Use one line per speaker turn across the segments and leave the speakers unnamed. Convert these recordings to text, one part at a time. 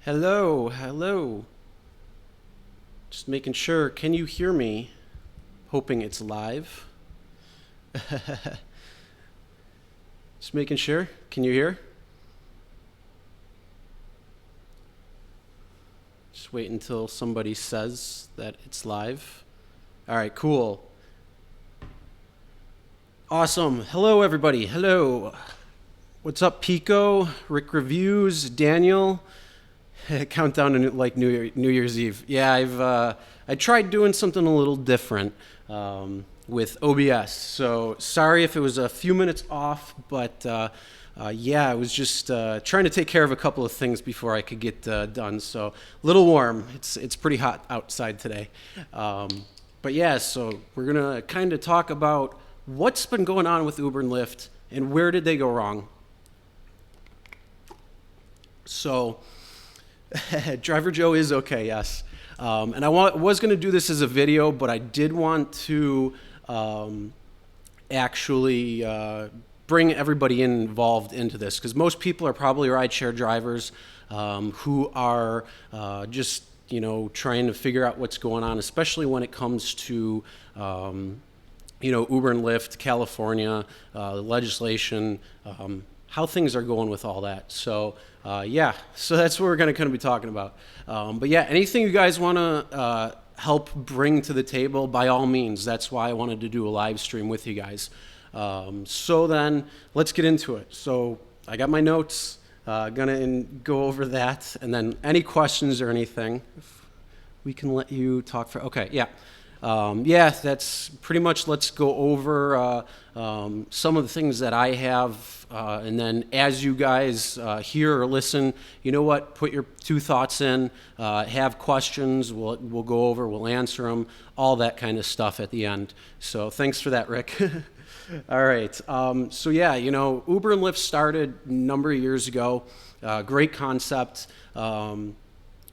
Hello, hello. Just making sure. Can you hear me? Hoping it's live. Just making sure. Can you hear? Just wait until somebody says that it's live. All right, cool. Awesome. Hello, everybody. Hello. What's up, Pico? Rick Reviews, Daniel. Countdown to like New Year's Eve. Yeah, I tried doing something a little different with OBS. So sorry if it was a few minutes off, but yeah, I was just trying to take care of a couple of things before I could get done. So a little warm. It's pretty hot outside today. But yeah, so we're gonna kind of talk about what's been going on with Uber and Lyft and where did they go wrong. So. Driver Joe is okay, yes. And I was going to do this as a video, but I did want to actually bring everybody involved into this because most people are probably rideshare drivers who are just trying to figure out what's going on, especially when it comes to Uber and Lyft, California, legislation, how things are going with all that. So yeah, so that's what we're going to kind of be talking about. But yeah, anything you guys want to help bring to the table, by all means. That's why I wanted to do a live stream with you guys. So then let's get into it. So I got my notes, gonna go over that, and then any questions or anything, we can let you talk for. Okay, yeah. Yeah, that's pretty much, let's go over some of the things that I have, and then as you guys hear or listen, you know what, put your two thoughts in, have questions, we'll go over, we'll answer them, all that kind of stuff at the end. So thanks for that, Rick. All right, so yeah, Uber and Lyft started a number of years ago, great concept.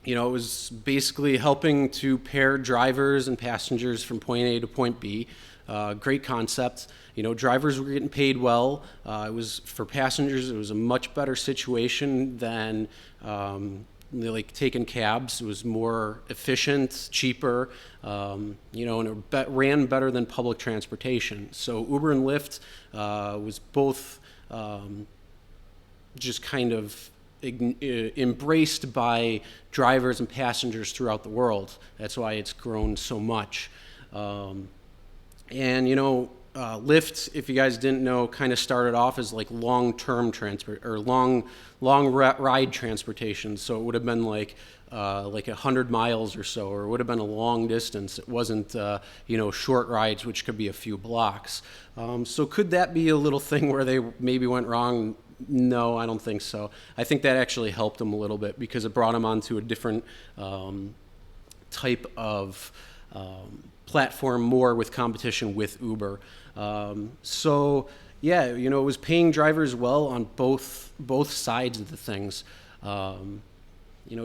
It was basically helping to pair drivers and passengers from point A to point B. Great concept. Drivers were getting paid well. It was for passengers. It was a much better situation than like taking cabs. It was more efficient, cheaper, and it ran better than public transportation. So Uber and Lyft was both just kind of embraced by drivers and passengers throughout the world. That's why it's grown so much. Lyft, if you guys didn't know, kind of started off as like long-term transport or long ride transportation. So it would have been like 100 miles or so, or it would have been a long distance. It wasn't short rides, which could be a few blocks. So could that be a little thing where they maybe went wrong? No, I don't think so. I think that actually helped them a little bit because it brought them onto a different type of platform, more with competition with Uber. So yeah, it was paying drivers well on both sides of the things.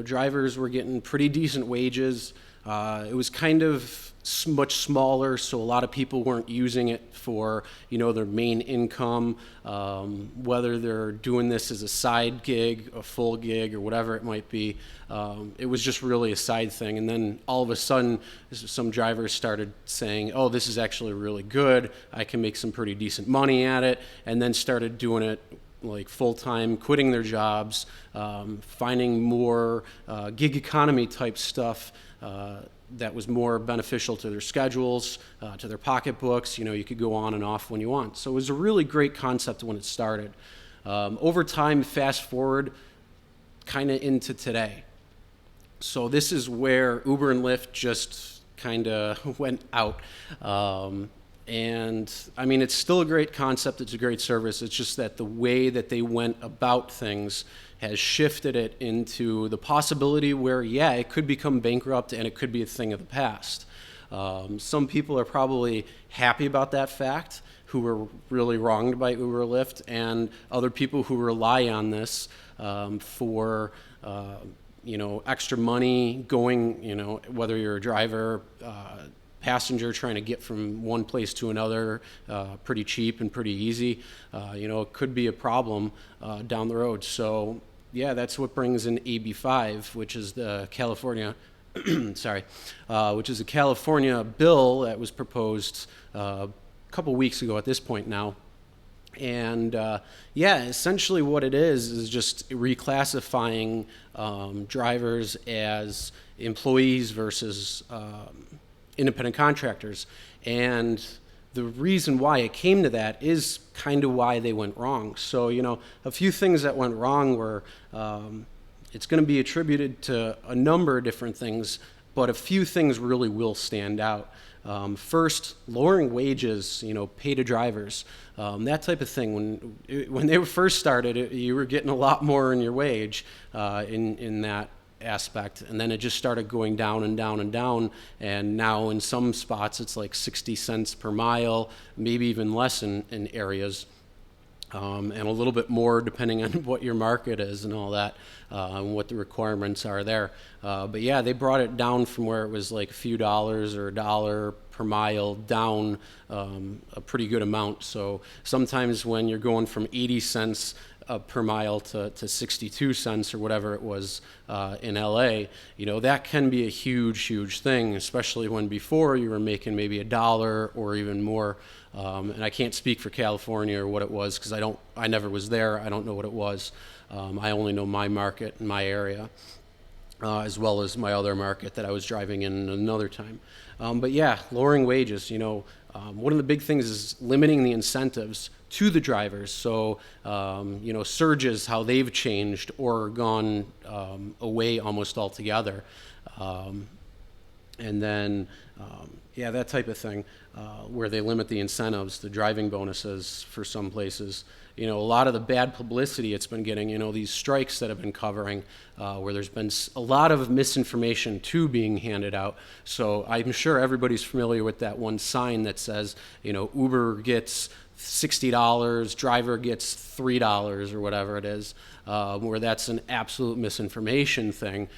Drivers were getting pretty decent wages. It was kind of much smaller, so a lot of people weren't using it for, their main income, whether they're doing this as a side gig, a full gig, or whatever it might be. It was just really a side thing. And then all of a sudden, some drivers started saying, oh, this is actually really good. I can make some pretty decent money at it, and then started doing it like full-time, quitting their jobs, finding more gig economy type stuff that was more beneficial to their schedules, to their pocketbooks. You could go on and off when you want. So it was a really great concept when it started. Over time, fast forward kind of into today. So this is where Uber and Lyft just kind of went out. And I mean, it's still a great concept. It's a great service. It's just that the way that they went about things has shifted it into the possibility where, yeah, it could become bankrupt and it could be a thing of the past. Some people are probably happy about that fact, who were really wronged by Uber or Lyft, and other people who rely on this for extra money going, whether you're a driver, passenger trying to get from one place to another pretty cheap and pretty easy, it could be a problem down the road. So yeah, that's what brings in AB5, which is the California, sorry, which is a California bill that was proposed a couple weeks ago at this point now. And yeah, essentially what it is just reclassifying drivers as employees versus independent contractors. And the reason why it came to that is kind of why they went wrong. So, a few things that went wrong were it's going to be attributed to a number of different things, but a few things really will stand out. First, lowering wages, pay to drivers, that type of thing. When they were first started, you were getting a lot more in your wage in that aspect, and then it just started going down and down and down, and now in some spots it's like 60 cents per mile, maybe even less in areas. And a little bit more depending on what your market is and all that, and what the requirements are there. But yeah, they brought it down from where it was like a few dollars or $1 per mile down a pretty good amount. So sometimes when you're going from 80 cents per mile to 62 cents or whatever it was in LA, that can be a huge thing, especially when before you were making maybe $1 or even more. And I can't speak for California or what it was because I never was there. I don't know what it was. I only know my market and my area, as well as my other market that I was driving in another time. But yeah, lowering wages, one of the big things is limiting the incentives to the drivers. So, surges, how they've changed or gone away almost altogether. And then, yeah, that type of thing, where they limit the incentives, the driving bonuses for some places. A lot of the bad publicity it's been getting, these strikes that have been covering, where there's been a lot of misinformation too being handed out. So I'm sure everybody's familiar with that one sign that says, Uber gets $60, driver gets $3 or whatever it is, where that's an absolute misinformation thing.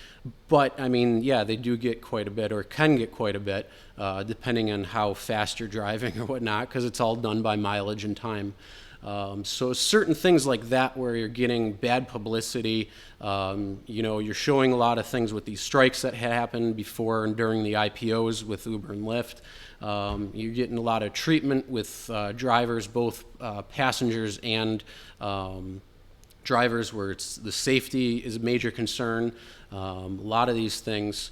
But I mean, yeah, they do get quite a bit or can get quite a bit, depending on how fast you're driving or whatnot, because it's all done by mileage and time. So certain things like that where you're getting bad publicity, you're showing a lot of things with these strikes that had happened before and during the IPOs with Uber and Lyft. You're getting a lot of treatment with drivers, both passengers and drivers, where the safety is a major concern. A lot of these things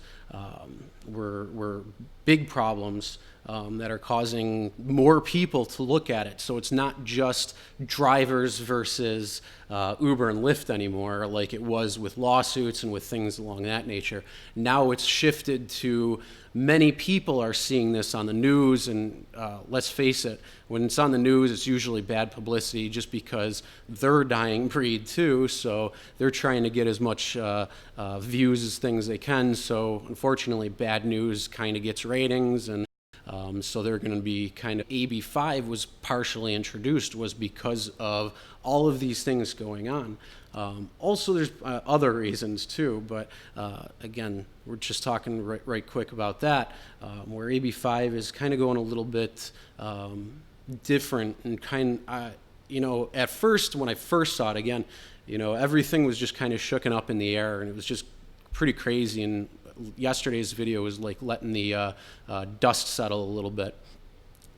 were big problems that are causing more people to look at it. So it's not just drivers versus Uber and Lyft anymore, like it was with lawsuits and with things along that nature. Now it's shifted to many people are seeing this on the news, and let's face it, when it's on the news, it's usually bad publicity just because they're a dying breed too, so they're trying to get as much views as things they can. So unfortunately, bad news kind of gets ratings, and so they're going to be kind of AB5 was partially introduced was because of all of these things going on. Also, there's other reasons too, but again, we're just talking right quick about that, where AB5 is kind of going a little bit different and at first, when I first saw it, again, everything was just kind of shooken up in the air, and it was just pretty crazy. And yesterday's video was like letting the dust settle a little bit,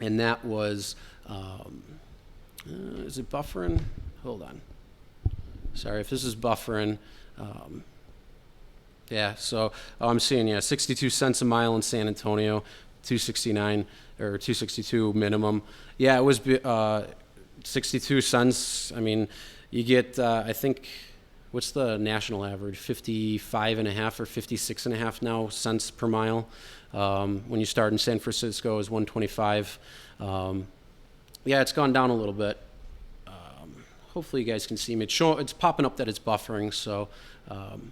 and that was is it buffering? Hold on, sorry if this is buffering. Yeah, so I'm seeing 62 cents a mile in San Antonio, 269 or 262 minimum. Yeah, it was 62 cents. I mean, you get I think, what's the national average? 55.5 or 56.5 now cents per mile. When you start in San Francisco, is 125. Yeah, it's gone down a little bit. Hopefully you guys can see me. It's popping up that it's buffering, so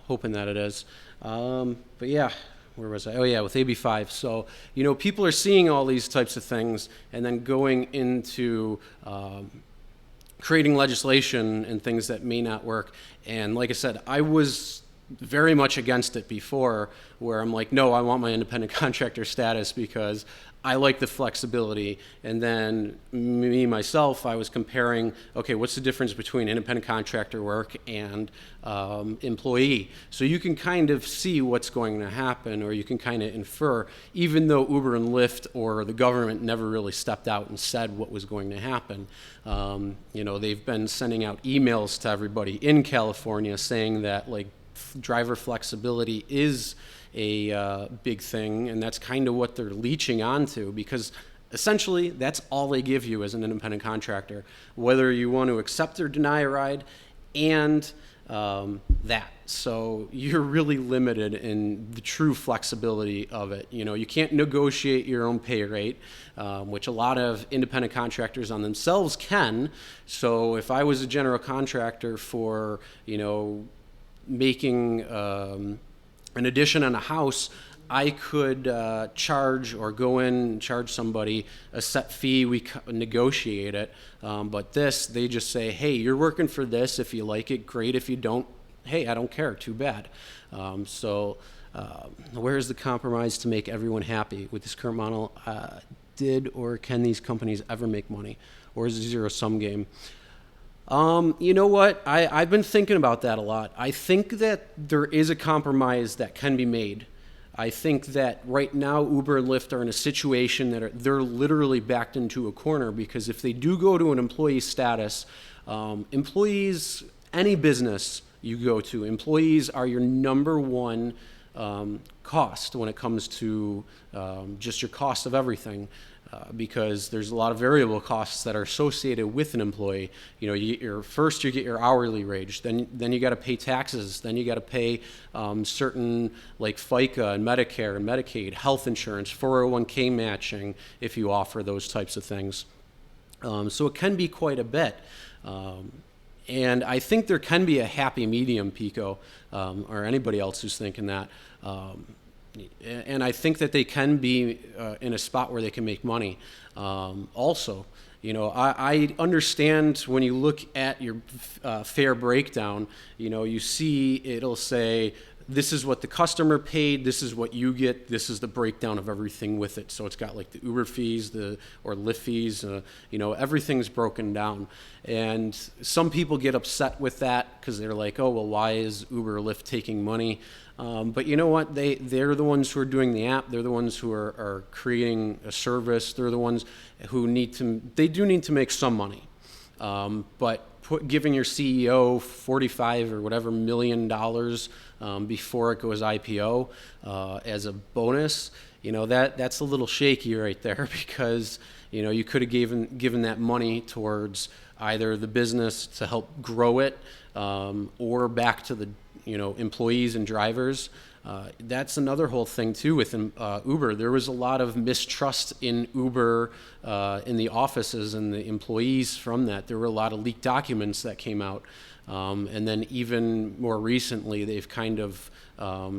hoping that it is. But yeah, where was I? Oh yeah, with AB5. So, people are seeing all these types of things and then going into creating legislation and things that may not work. And like I said, I was very much against it before, where I'm like, no, I want my independent contractor status because I like the flexibility. And then me, myself, I was comparing, okay, what's the difference between independent contractor work and employee? So you can kind of see what's going to happen, or you can kind of infer, even though Uber and Lyft or the government never really stepped out and said what was going to happen. They've been sending out emails to everybody in California saying that, like, driver flexibility is a big thing, and that's kind of what they're leeching onto, because essentially that's all they give you as an independent contractor, whether you want to accept or deny a ride, and that. So you're really limited in the true flexibility of it. You can't negotiate your own pay rate, which a lot of independent contractors on themselves can. So if I was a general contractor for, making an addition on a house, I could charge or go in and charge somebody a set fee. We negotiate it. But they just say, hey, you're working for this. If you like it, great. If you don't, hey, I don't care. Too bad. Where's the compromise to make everyone happy with this current model? Did or can these companies ever make money? Or is it a zero-sum game? You know what? I've been thinking about that a lot. I think that there is a compromise that can be made. I think that right now Uber and Lyft are in a situation that they're literally backed into a corner, because if they do go to an employee status, employees, any business you go to, employees are your number one cost when it comes to just your cost of everything. Because there's a lot of variable costs that are associated with an employee. You get your hourly wage, then you got to pay taxes, then you got to pay certain, like FICA and Medicare and Medicaid, health insurance, 401k matching if you offer those types of things. So it can be quite a bit. And I think there can be a happy medium, Pico, or anybody else who's thinking that. And I think that they can be in a spot where they can make money. Also, I understand when you look at your fare breakdown, you see it'll say, this is what the customer paid, this is what you get, this is the breakdown of everything with it. So it's got like the Uber fees, or Lyft fees, everything's broken down. And some people get upset with that because they're like, oh, well, why is Uber or Lyft taking money? But you know what? They're the ones who are doing the app. They're the ones who are creating a service. They're the ones who need to make some money. But giving your CEO $45 or whatever $1 million before it goes IPO as a bonus, that's a little shaky right there, because you could have given that money towards either the business to help grow it, or back to the employees and drivers. That's another whole thing too with Uber. There was a lot of mistrust in Uber in the offices and the employees from that. There were a lot of leaked documents that came out. And then even more recently, they've kind of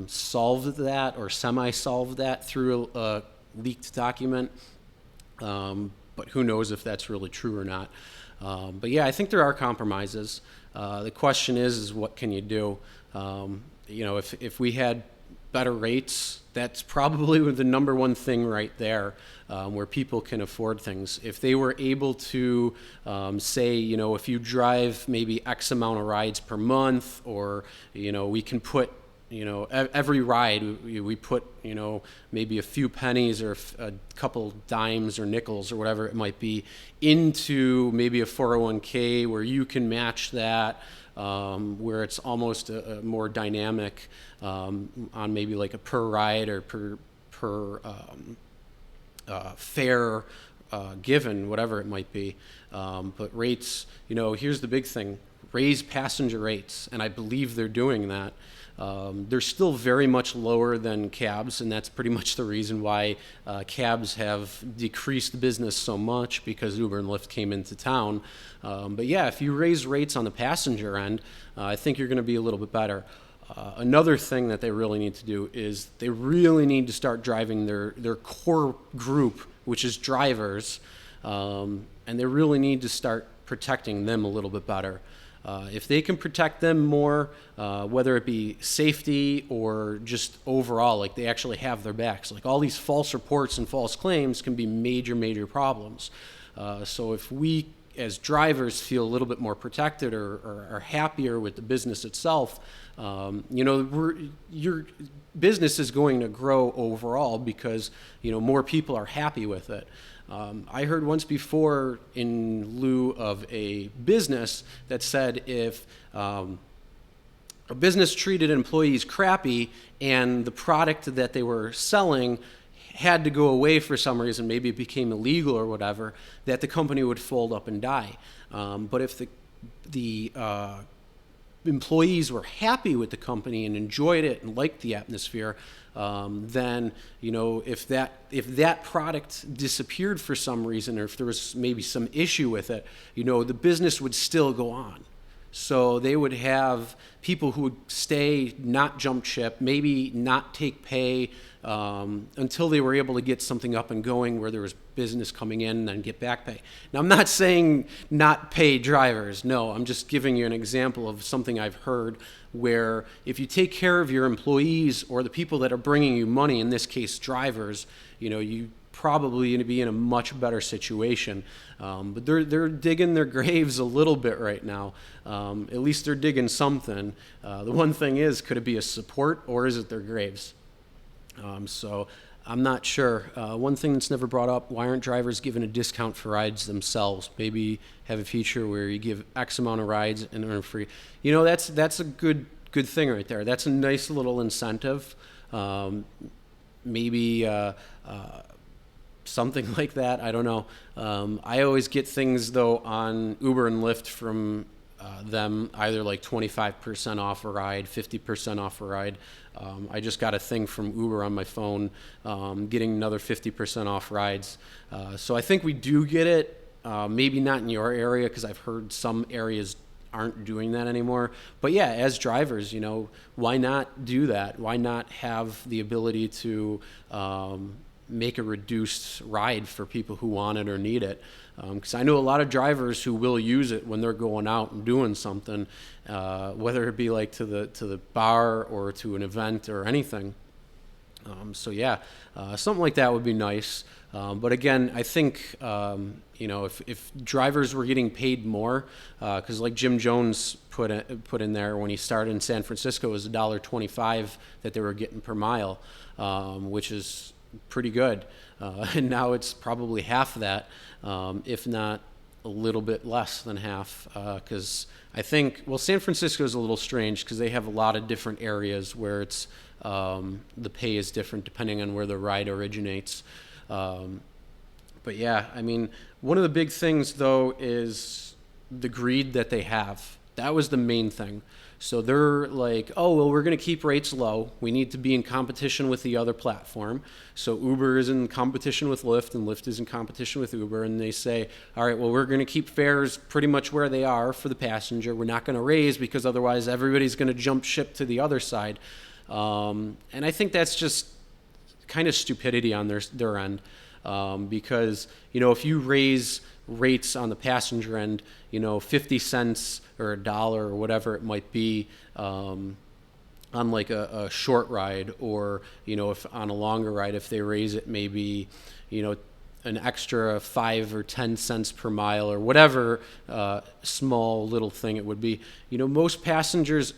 solved that or semi-solved that through a leaked document. But who knows if that's really true or not. But yeah, I think there are compromises. The question is what can you do? If we had better rates, that's probably the number one thing right there, where people can afford things. If they were able to say, if you drive maybe X amount of rides per month, or, we can put, every ride we put, maybe a few pennies or a couple dimes or nickels or whatever it might be into maybe a 401k where you can match that. Where it's almost a more dynamic on maybe like a per ride or per fare given, whatever it might be. But rates, here's the big thing: raise passenger rates, and I believe they're doing that. They're still very much lower than cabs, and that's pretty much the reason why cabs have decreased business so much, because Uber and Lyft came into town. But yeah, if you raise rates on the passenger end, I think you're going to be a little bit better. Another thing that they really need to do is they really need to start driving their core group, which is drivers, and they really need to start protecting them a little bit better. If they can protect them more, whether it be safety or just overall, like they actually have their backs, like all these false reports and false claims can be major, major problems. So if we as drivers feel a little bit more protected or are happier with the business itself, your business is going to grow overall because, more people are happy with it. I heard once before in lieu of a business that said if a business treated employees crappy and the product that they were selling had to go away for some reason, maybe it became illegal or whatever, that the company would fold up and die. But if the employees were happy with the company and enjoyed it and liked the atmosphere, then if that product disappeared for some reason, or if there was maybe some issue with it, the business would still go on. So they would have people who would stay, not jump ship, maybe not take pay until they were able to get something up and going where there was business coming in and then get back pay. Now, I'm not saying not pay drivers. No, I'm just giving you an example of something I've heard where if you take care of your employees or the people that are bringing you money, in this case drivers, you probably going to be in a much better situation. But they're digging their graves a little bit right now. At least they're digging something. The one thing is, could it be a support or is it their graves? So I'm not sure. One thing that's never brought up, why aren't drivers given a discount for rides themselves? Maybe have a feature where you give X amount of rides and earn free. That's a good thing right there. That's a nice little incentive. Maybe something like that. I don't know. I always get things, though, on Uber and Lyft from them, either like 25% off a ride, 50% off a ride. I just got a thing from Uber on my phone, getting another 50% off rides. So I think we do get it. Maybe not in your area, because I've heard some areas aren't doing that anymore. But yeah, as drivers, why not do that? Why not have the ability to make a reduced ride for people who want it or need it? Because I know a lot of drivers who will use it when they're going out and doing something, whether it be like to the bar or to an event or anything. So yeah, something like that would be nice. But again, I think if drivers were getting paid more, because like Jim Jones put in there when he started in San Francisco, it was $1.25 that they were getting per mile, which is pretty good. And now it's probably half of that, if not a little bit less than half, because I think, San Francisco is a little strange because they have a lot of different areas where it's the pay is different depending on where the ride originates. But yeah, I mean, one of the big things, though, is the greed that they have. That was the main thing. So they're like, we're going to keep rates low. We need to be in competition with the other platform. So Uber is in competition with Lyft, and Lyft is in competition with Uber. And they say, all right, we're going to keep fares pretty much where they are for the passenger. We're not going to raise because otherwise everybody's going to jump ship to the other side. And I think that's just kind of stupidity on their end. Because, if you raise rates on the passenger end, 50 cents or $1 or whatever it might be, on like a short ride, or, if on a longer ride, if they raise it maybe, an extra 5 or 10 cents per mile or whatever, small little thing it would be, most passengers,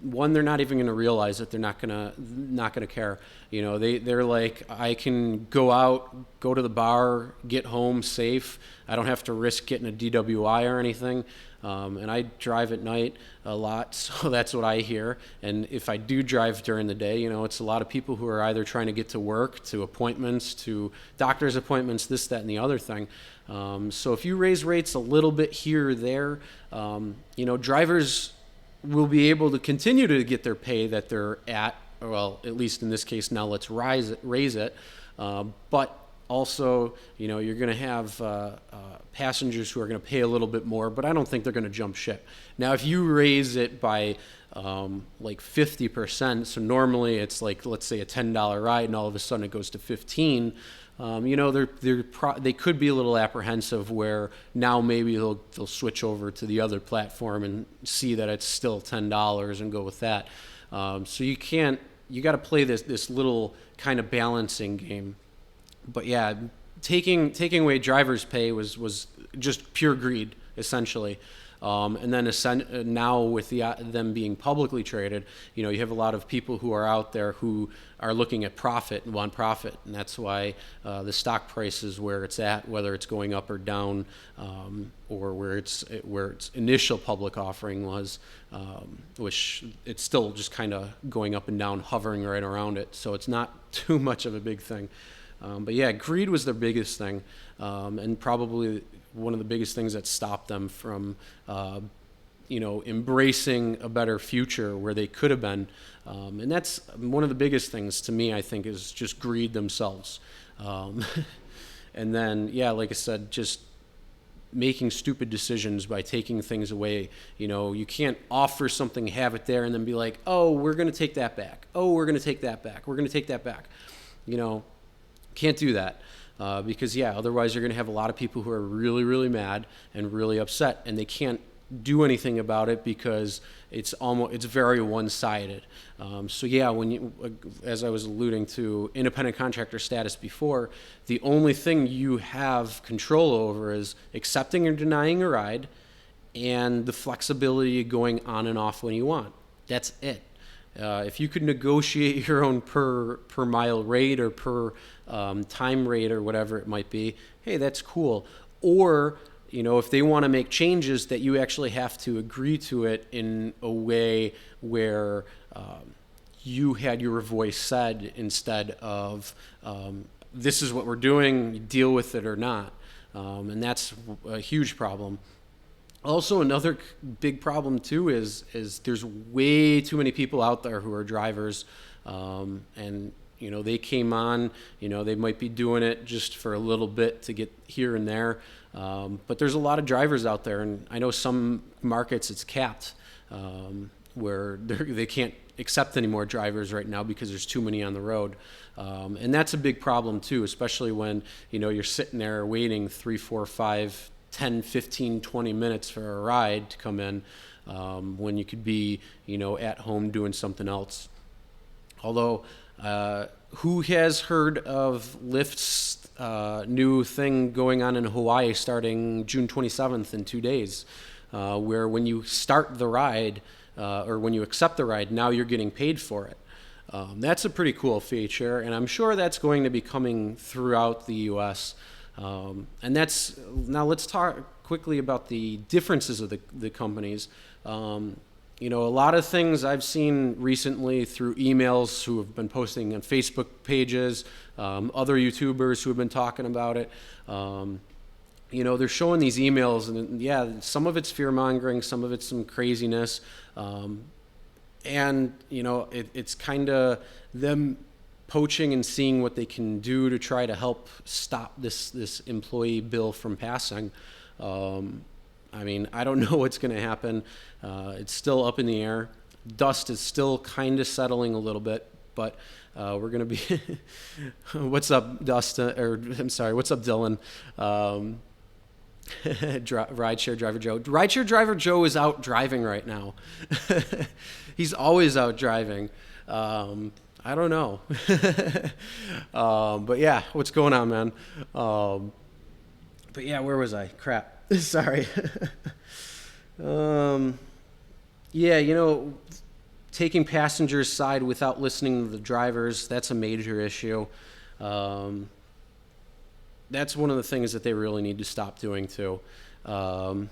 one, they're not even going to realize it. They're not gonna care. They're like, I can go out, go to the bar, get home safe. I don't have to risk getting a DWI or anything. And I drive at night a lot, so that's what I hear. And if I do drive during the day, it's a lot of people who are either trying to get to work, to appointments, to doctor's appointments, this, that, and the other thing. So if you raise rates a little bit here or there, drivers will be able to continue to get their pay that they're at, at least in this case now let's raise it. But also, you're going to have passengers who are going to pay a little bit more, but I don't think they're going to jump ship. Now, if you raise it by like 50%, so normally it's like, let's say a $10 ride and all of a sudden it goes to 15, they could be a little apprehensive where now maybe they'll switch over to the other platform and see that it's still $10 and go with that. So you got to play this little kind of balancing game. But yeah, taking away driver's pay was just pure greed, essentially. And then now with them being publicly traded, you have a lot of people who are out there who are looking at profit and want profit, and that's why the stock price is where it's at, whether it's going up or down, or where its initial public offering was, which it's still just kind of going up and down, hovering right around it. So it's not too much of a big thing. But yeah, greed was their biggest thing, and probably one of the biggest things that stopped them from, embracing a better future where they could have been. And that's one of the biggest things to me, I think, is just greed themselves. And then, yeah, like I said, just making stupid decisions by taking things away. You can't offer something, have it there, and then be like, oh, we're going to take that back. Oh, we're going to take that back. We're going to take that back. Can't do that. Because otherwise you're going to have a lot of people who are really, really mad and really upset, and they can't do anything about it because it's very one-sided. So when as I was alluding to independent contractor status before, the only thing you have control over is accepting or denying a ride, and the flexibility of going on and off when you want. That's it. If you could negotiate your own per mile rate or per time rate or whatever it might be, hey, that's cool. Or, if they want to make changes, that you actually have to agree to it in a way where you had your voice said instead of this is what we're doing, deal with it or not. And that's a huge problem. Also, another big problem too is there's way too many people out there who are drivers, and they came on, they might be doing it just for a little bit to get here and there, but there's a lot of drivers out there, and I know some markets it's capped, where they can't accept any more drivers right now because there's too many on the road, and that's a big problem too, especially when you're sitting there waiting 3, 4, 5, 10, 15, 20 minutes for a ride to come in, when you could be, at home doing something else. Although, who has heard of Lyft's new thing going on in Hawaii starting June 27th in 2 days, where when you start the ride, or when you accept the ride, now you're getting paid for it. That's a pretty cool feature, and I'm sure that's going to be coming throughout the U.S., and now let's talk quickly about the differences of the companies. A lot of things I've seen recently through emails who have been posting on Facebook pages, other YouTubers who have been talking about it. They're showing these emails, and some of it's fear-mongering, some of it's some craziness. And it's kind of them poaching and seeing what they can do to try to help stop this employee bill from passing. I don't know what's going to happen. It's still up in the air. Dust is still kind of settling a little bit, but we're going to be... What's up, Dustin? What's up, Dylan? Rideshare driver Joe. Rideshare driver Joe is out driving right now. He's always out driving. I don't know. But yeah, what's going on, man? But yeah, where was I? Crap. Sorry. Taking passengers' side without listening to the drivers, that's a major issue. That's one of the things that they really need to stop doing too. Oh,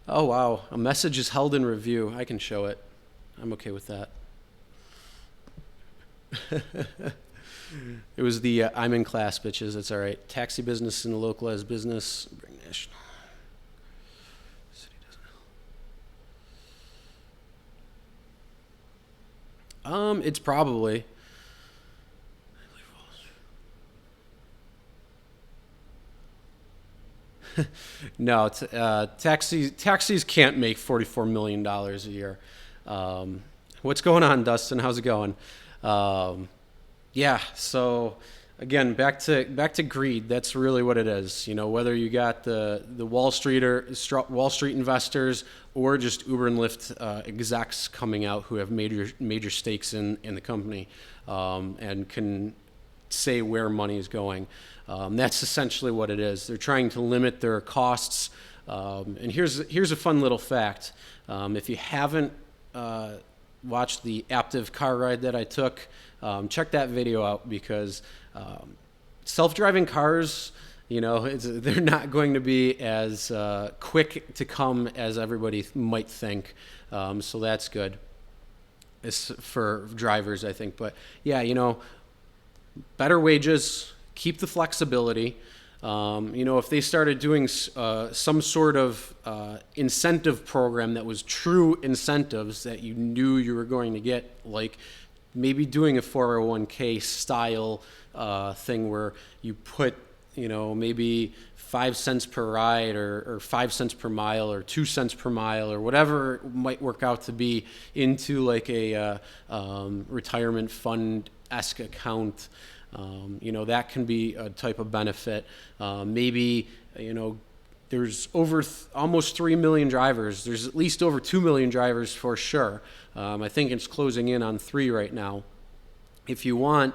wow. A message is held in review. I can show it. I'm okay with that. It was the I'm in class, bitches. It's all right. Taxi business and localized business. Bring national. City doesn't. It's probably. No, taxis can't make $44 million a year. What's going on, Dustin? How's it going? Yeah. So again, back to greed. That's really what it is. Whether you got the Wall Street investors or just Uber and Lyft execs coming out who have major stakes in the company, and can say where money is going. That's essentially what it is. They're trying to limit their costs. And here's a fun little fact. If you haven't watched the Aptiv car ride that I took, check that video out, because self-driving cars, they're not going to be as quick to come as everybody might think. So that's good. It's for drivers, I think. But yeah, better wages, keep the flexibility. If they started doing some sort of incentive program that was true incentives that you knew you were going to get, like maybe doing a 401k style thing where you put, maybe 5 cents per ride or 5 cents per mile or 2 cents per mile or whatever it might work out to be into like a retirement fund-esque account. That can be a type of benefit. Maybe, there's over almost 3 million drivers. There's at least over 2 million drivers for sure. I think it's closing in on 3 right now. If you want,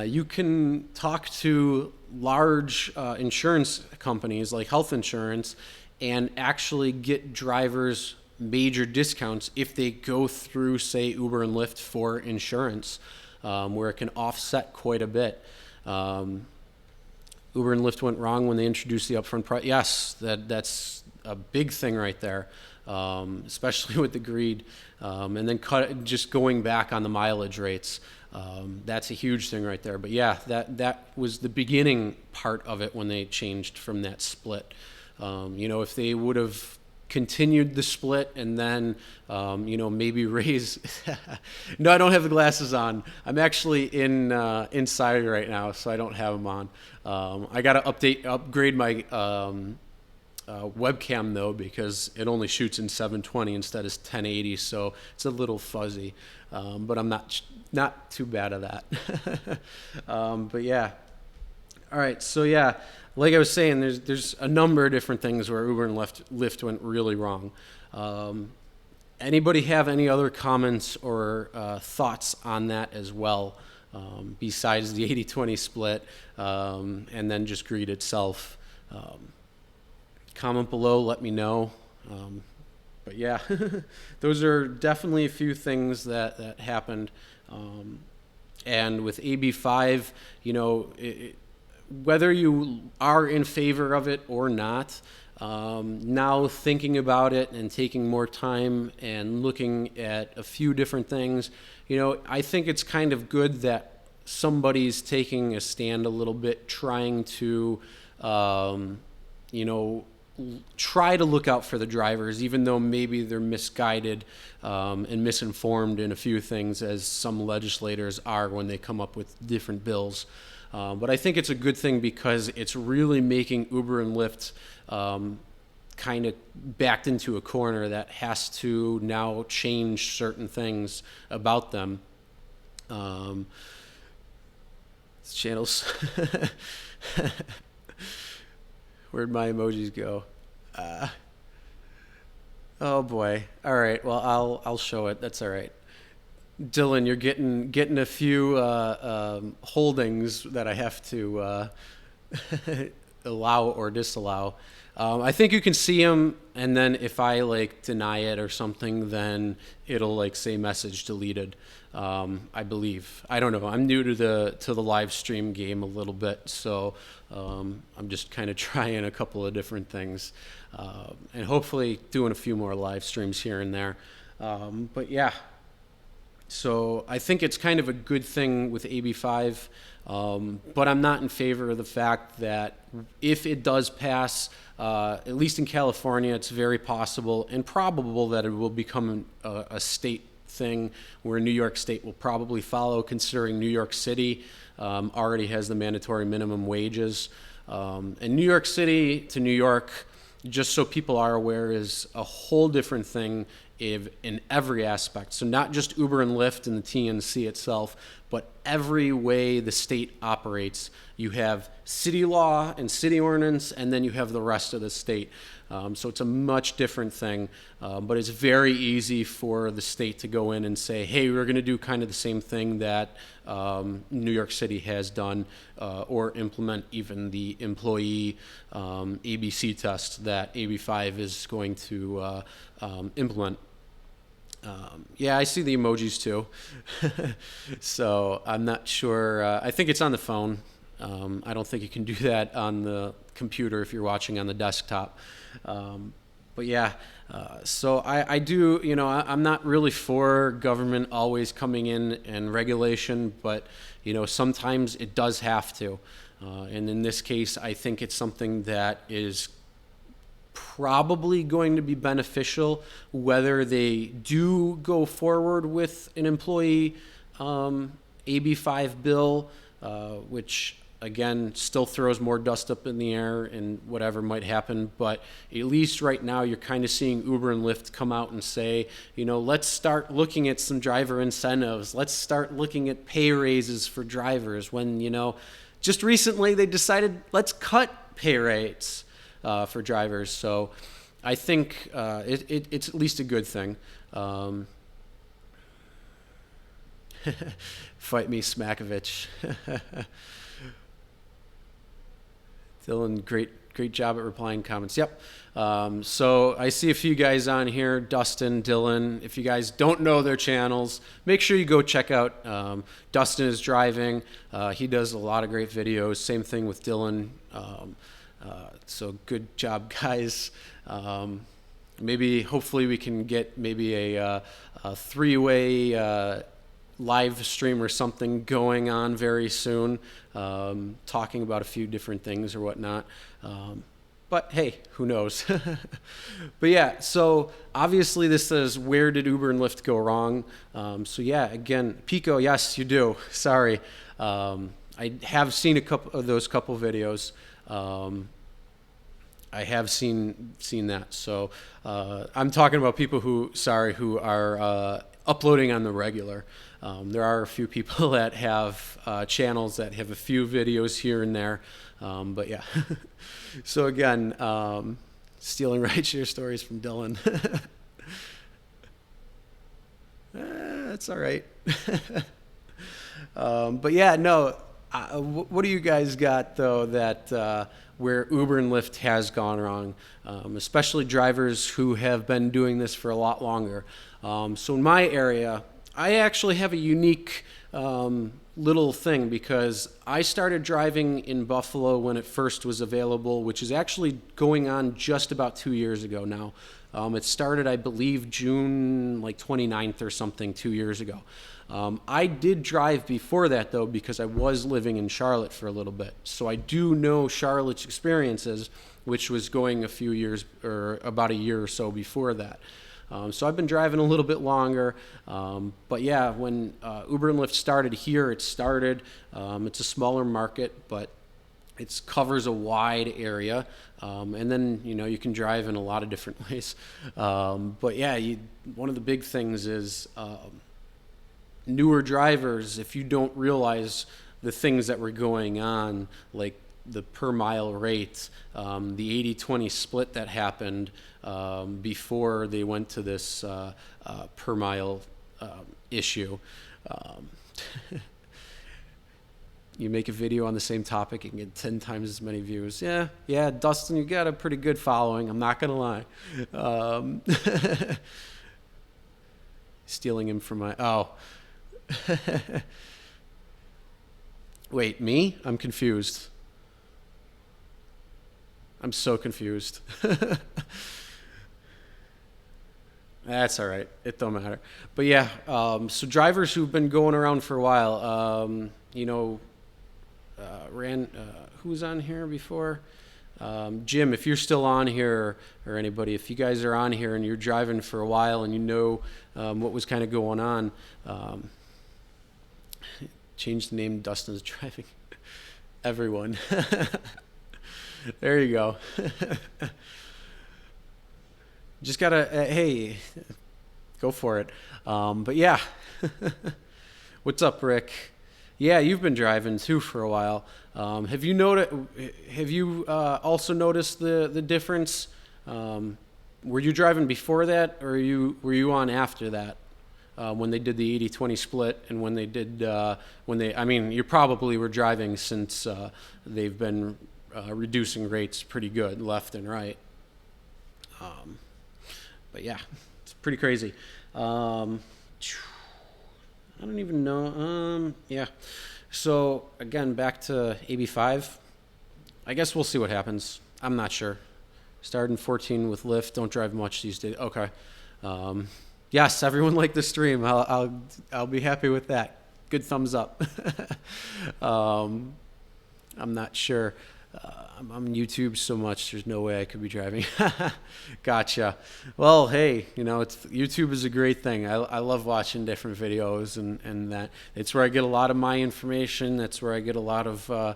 you can talk to large insurance companies like health insurance and actually get drivers major discounts if they go through, say, Uber and Lyft for insurance, where it can offset quite a bit. Uber and Lyft went wrong when they introduced the upfront price. Yes, that's a big thing right there, especially with the greed. And then just going back on the mileage rates. That's a huge thing right there. But yeah, that was the beginning part of it when they changed from that split. If they would have continued the split and then, maybe raise. No, I don't have the glasses on. I'm actually inside right now, so I don't have them on. I got to upgrade my webcam though, because it only shoots in 720 instead of 1080, so it's a little fuzzy. But I'm not too bad at that. But yeah. All right, so yeah, like I was saying, there's a number of different things where Uber and Lyft went really wrong. Anybody have any other comments or thoughts on that as well, besides the 80-20 split, and then just greed itself? Comment below, let me know. But yeah, those are definitely a few things that happened. And with AB5, whether you are in favor of it or not, now thinking about it and taking more time and looking at a few different things, I think it's kind of good that somebody's taking a stand a little bit, trying to, try to look out for the drivers, even though maybe they're misguided and misinformed in a few things, as some legislators are when they come up with different bills. But I think it's a good thing, because it's really making Uber and Lyft kind of backed into a corner that has to now change certain things about them. Channels. Where'd my emojis go? Oh boy. All right. Well, I'll show it. That's all right. Dylan, you're getting a few holdings that I have to allow or disallow. I think you can see them, and then if I deny it or something, then it'll say message deleted. I believe. I don't know. I'm new to the live stream game a little bit, so I'm just kind of trying a couple of different things, and hopefully doing a few more live streams here and there. But yeah. So I think it's kind of a good thing with AB5, but I'm not in favor of the fact that if it does pass, at least in California, it's very possible and probable that it will become a state thing where New York State will probably follow, considering New York City already has the mandatory minimum wages. And New York City to New York, just so people are aware, is a whole different thing in every aspect. So not just Uber and Lyft and the TNC itself, but every way the state operates. You have city law and city ordinance, and then you have the rest of the state. So it's a much different thing, but it's very easy for the state to go in and say, hey, we're going to do kind of the same thing that New York City has done, or implement even the employee ABC test that AB5 is going to implement. Yeah, I see the emojis too. So I'm not sure. I think it's on the phone. I don't think you can do that on the computer if you're watching on the desktop. But yeah, so I do, I'm not really for government always coming in and regulation, but, sometimes it does have to. And in this case, I think it's something that is probably going to be beneficial, whether they do go forward with an employee AB5 bill, which again still throws more dust up in the air and whatever might happen. But at least right now you're kind of seeing Uber and Lyft come out and say, let's start looking at some driver incentives. Let's start looking at pay raises for drivers, when just recently they decided let's cut pay rates for drivers. So I think it's at least a good thing. Fight me, Smakovich. Dylan, great job at replying comments. Yep. So I see a few guys on here, Dustin, Dylan. If you guys don't know their channels, make sure you go check out Dustin is Driving. He does a lot of great videos. Same thing with Dylan. So good job, guys. Hopefully we can get maybe a three-way live stream or something going on very soon, talking about a few different things or whatnot. But hey, who knows? But yeah, so obviously this says, where did Uber and Lyft go wrong? So yeah, again, Pico, yes, you do. Sorry. I have seen a couple of those videos. I have seen that. So I'm talking about people who are uploading on the regular. There are a few people that have channels that have a few videos here and there. But yeah. So again, stealing rideshare stories from Dylan. That's all right. But yeah, no. What do you guys got though that where Uber and Lyft has gone wrong, especially drivers who have been doing this for a lot longer? So in my area, I actually have a unique little thing, because I started driving in Buffalo when it first was available, which is actually going on just about 2 years ago now. It started, I believe, June 29th or something 2 years ago. I did drive before that, though, because I was living in Charlotte for a little bit. So I do know Charlotte's experiences, which was going a few years, or about a year or so before that. So I've been driving a little bit longer. But yeah, when Uber and Lyft started here, it's a smaller market, but it covers a wide area. And then, you can drive in a lot of different ways. But yeah, one of the big things is newer drivers, if you don't realize the things that were going on, like the per mile rate, the 80-20 split that happened before they went to this per mile issue. You make a video on the same topic and get 10 times as many views. Yeah, Dustin, you got a pretty good following, I'm not gonna lie. Stealing him from Wait, me? I'm confused. I'm so confused. That's all right. It don't matter. But yeah, so drivers who've been going around for a while, who was on here before? Jim, if you're still on here, or anybody, if you guys are on here and you're driving for a while and what was kind of going on, change the name, Dustin's Driving. Everyone. There you go. Just gotta, hey, Go for it. But yeah, what's up, Rick? Yeah, you've been driving too for a while. Have you noticed? Have you also noticed the difference? Um, were you driving before that, or were you on after that? When they did the 80-20 split, and when they did I mean, you probably were driving since they've been reducing rates pretty good left and right. Um, but yeah, it's pretty crazy. Um, I don't even know. Yeah. So again, back to AB5. I guess we'll see what happens. I'm not sure. Starting 14 with Lyft. Don't drive much these days. Okay. Um, yes, everyone liked the stream. I'll be happy with that. Good thumbs up. um, I'm not sure. I'm on YouTube so much. There's no way I could be driving. Gotcha. Well, hey, YouTube is a great thing. I love watching different videos, and that it's where I get a lot of my information. That's where I get a lot of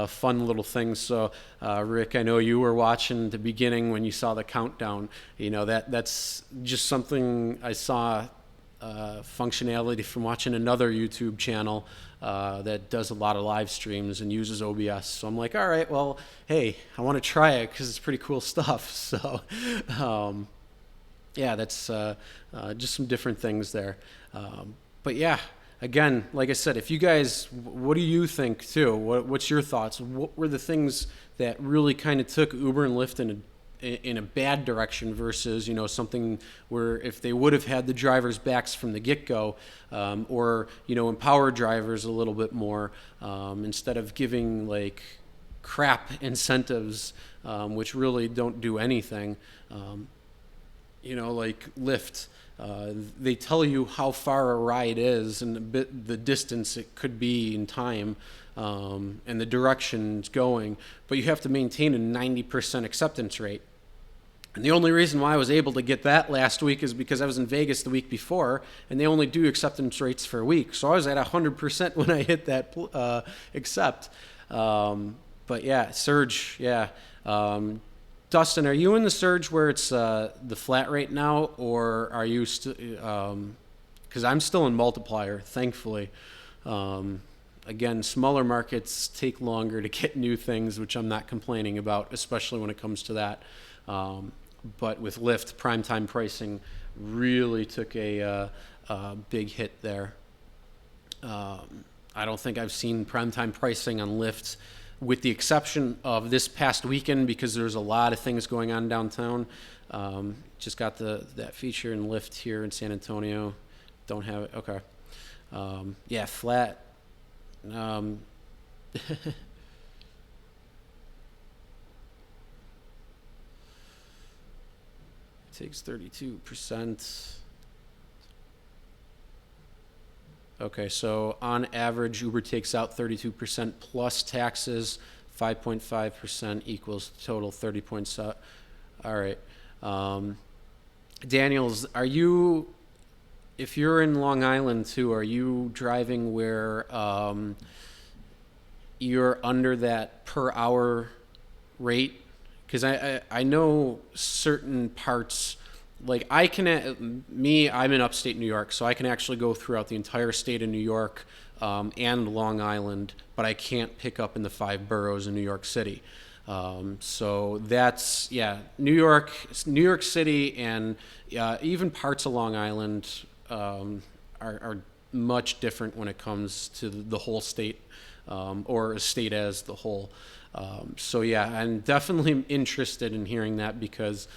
fun little things. So, Rick, I know you were watching the beginning when you saw the countdown. That's just something I saw. Functionality from watching another YouTube channel that does a lot of live streams and uses OBS. So I'm like, all right, well, hey, I want to try it because it's pretty cool stuff. So, yeah, that's just some different things there. But yeah, again, like I said, if you guys, what do you think too? What's your thoughts? What were the things that really kind of took Uber and Lyft in a bad direction versus something where if they would have had the drivers' backs from the get-go, or empower drivers a little bit more, instead of giving like crap incentives, which really don't do anything, like Lyft. They tell you how far a ride is and the distance it could be in time, and the direction it's going, but you have to maintain a 90% acceptance rate. And the only reason why I was able to get that last week is because I was in Vegas the week before, and they only do acceptance rates for a week. So I was at 100% when I hit that accept. But yeah, surge, yeah. Dustin, are you in the surge where it's the flat rate now, or are you still? Because I'm still in multiplier, thankfully. Again, smaller markets take longer to get new things, which I'm not complaining about, especially when it comes to that. But with Lyft, primetime pricing really took a big hit there. I don't think I've seen primetime pricing on Lyft, with the exception of this past weekend, because there's a lot of things going on downtown. Just got that feature in Lyft here in San Antonio. Don't have it. Okay. Yeah, flat. Takes 32%. Okay, so on average, Uber takes out 32% plus taxes, 5.5% equals total 30.7. All right. Daniels, if you're in Long Island too, are you driving where you're under that per hour rate? Because I know certain parts, like I'm in upstate New York, so I can actually go throughout the entire state of New York and Long Island, but I can't pick up in the 5 boroughs in New York City. So that's, New York City, and even parts of Long Island are much different when it comes to the whole state, or a state as the whole. So yeah, I'm definitely interested in hearing that, because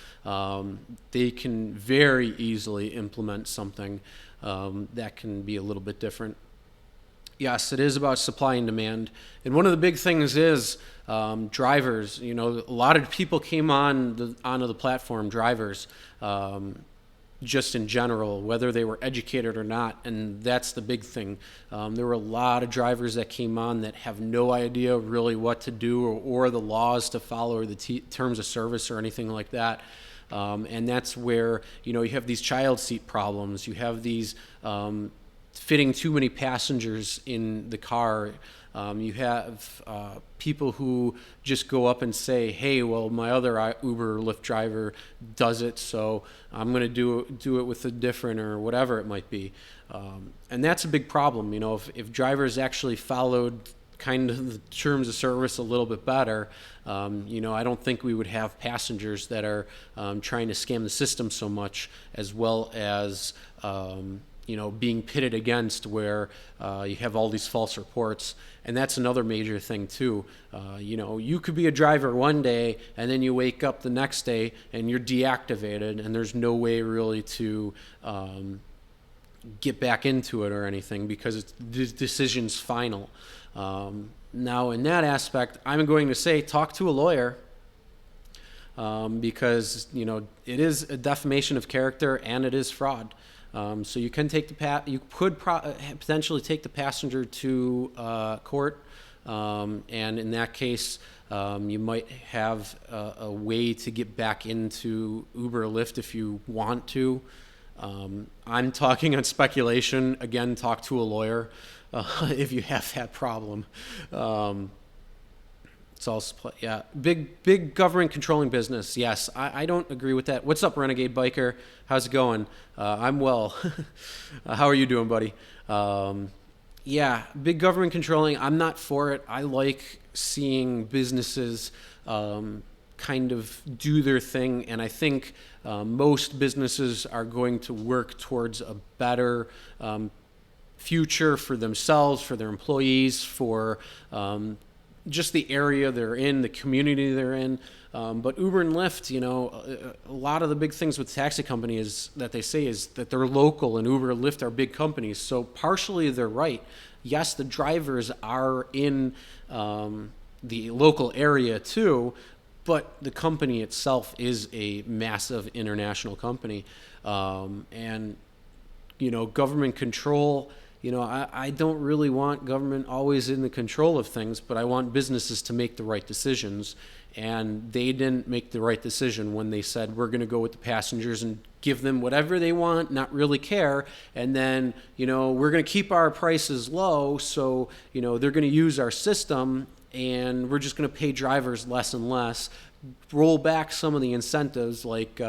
they can very easily implement something that can be a little bit different. Yes, it is about supply and demand. And one of the big things is drivers. A lot of people came onto the platform, drivers, just in general, whether they were educated or not, and that's the big thing. There were a lot of drivers that came on that have no idea really what to do, or the laws to follow, or the terms of service, or anything like that. And that's where you have these child seat problems. You have these fitting too many passengers in the car. You have people who just go up and say, hey, well, my other Uber or Lyft driver does it, so I'm going to do it with a different or whatever it might be. And that's a big problem. If drivers actually followed kind of the terms of service a little bit better, I don't think we would have passengers that are trying to scam the system so much, as well as being pitted against where you have all these false reports. And that's another major thing too. You could be a driver one day and then you wake up the next day and you're deactivated and there's no way really to get back into it or anything because the decision's final. Now, in that aspect, I'm going to say talk to a lawyer because it is a defamation of character and it is fraud. So you can take you could potentially take the passenger to court, and in that case, you might have a way to get back into Uber or Lyft if you want to. I'm talking on speculation. Again, talk to a lawyer if you have that problem. It's all big government controlling business. Yes, I don't agree with that. What's up, Renegade Biker? How's it going? I'm well. How are you doing, buddy? Big government controlling. I'm not for it. I like seeing businesses kind of do their thing, and I think most businesses are going to work towards a better future for themselves, for their employees, for just the area they're in, the community they're in. But Uber and Lyft, a lot of the big things with taxi companies that they say is that they're local, and Uber and Lyft are big companies. So partially they're right. Yes, the drivers are in the local area too, but the company itself is a massive international company. And government control, I don't really want government always in the control of things, but I want businesses to make the right decisions. And they didn't make the right decision when they said, we're going to go with the passengers and give them whatever they want, not really care. And then, we're going to keep our prices low. So, they're going to use our system and we're just going to pay drivers less and less. Roll back some of the incentives, like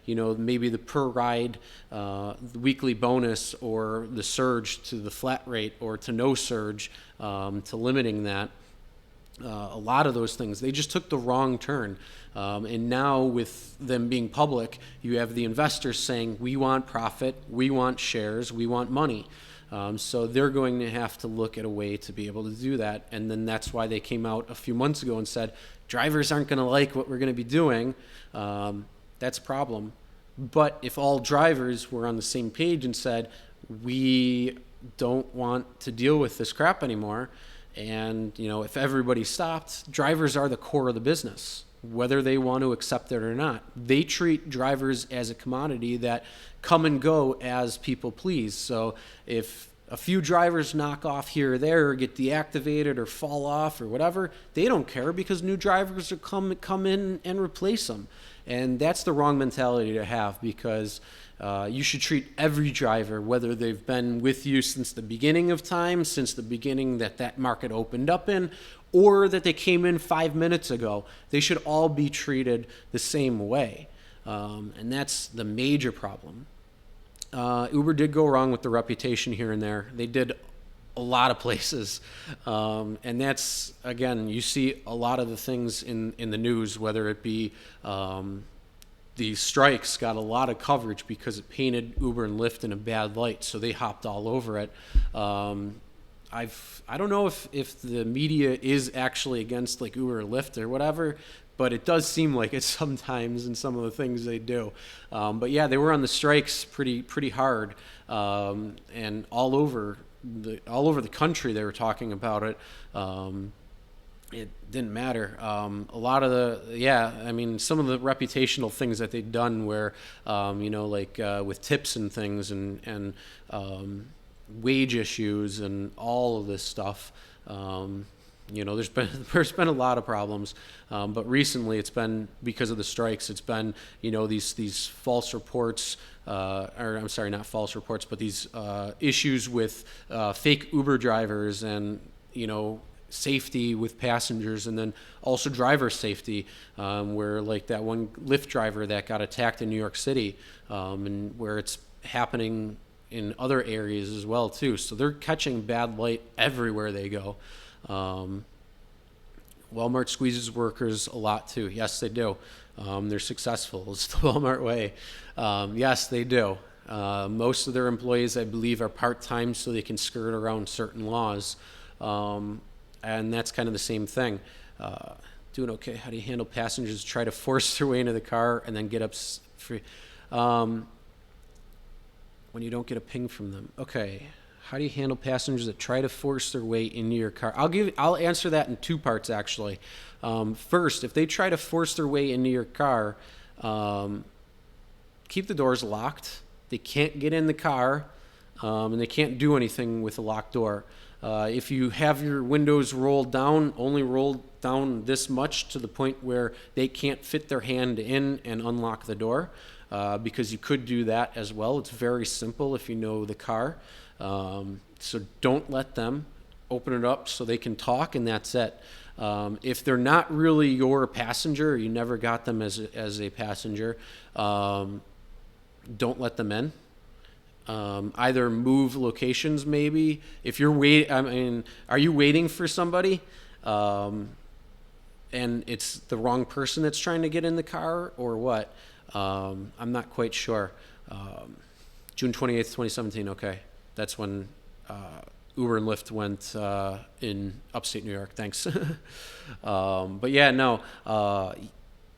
maybe the per ride, the weekly bonus, or the surge to the flat rate, or to no surge, to limiting that. A lot of those things, they just took the wrong turn. And now with them being public, you have the investors saying, we want profit, we want shares, we want money. So they're going to have to look at a way to be able to do that. And then that's why they came out a few months ago and said, drivers aren't going to like what we're going to be doing. That's a problem. But if all drivers were on the same page and said, we don't want to deal with this crap anymore, and if everybody stopped, drivers are the core of the business, whether they want to accept it or not. They treat drivers as a commodity that come and go as people please. So if a few drivers knock off here or there, or get deactivated or fall off or whatever, they don't care because new drivers will come in and replace them. And that's the wrong mentality to have, because you should treat every driver, whether they've been with you since the beginning of time, since the beginning that market opened up in, or that they came in 5 minutes ago. They should all be treated the same way. And that's the major problem. Uber did go wrong with the reputation here and there. They did a lot of places. And that's, again, you see a lot of the things in the news, whether it be the strikes got a lot of coverage because it painted Uber and Lyft in a bad light, so they hopped all over it. I don't know if the media is actually against like Uber or Lyft or whatever, but it does seem like it sometimes in some of the things they do. But yeah, they were on the strikes pretty hard, and all over the country they were talking about it. It didn't matter. A lot of some of the reputational things that they'd done where, with tips and things and wage issues and all of this stuff. There's been a lot of problems, but recently it's been because of the strikes. It's been these false reports, or I'm sorry, not false reports, but these issues with fake Uber drivers, and safety with passengers, and then also driver safety, where like that one Lyft driver that got attacked in New York City, and where it's happening in other areas as well too. So they're catching bad light everywhere they go. Walmart squeezes workers a lot too. Yes, they do. They're successful. It's the Walmart way. Yes, they do. Most of their employees, I believe, are part-time so they can skirt around certain laws. And that's kind of the same thing. Doing okay. How do you handle passengers try to force their way into the car and then get up free? When you don't get a ping from them. Okay. How do you handle passengers that try to force their way into your car? I'll answer that in two parts, actually. First, if they try to force their way into your car, keep the doors locked. They can't get in the car, and they can't do anything with a locked door. If you have your windows rolled down, only rolled down this much to the point where they can't fit their hand in and unlock the door, because you could do that as well. It's very simple if you know the car. So don't let them. Open it up so they can talk, and that's it. If they're not really your passenger, or you never got them as a passenger, don't let them in. Either move locations, maybe. If you're are you waiting for somebody, and it's the wrong person that's trying to get in the car, or what? I'm not quite sure. June 28th, 2017. Okay, that's when Uber and Lyft went in upstate New York. Thanks. But yeah, no.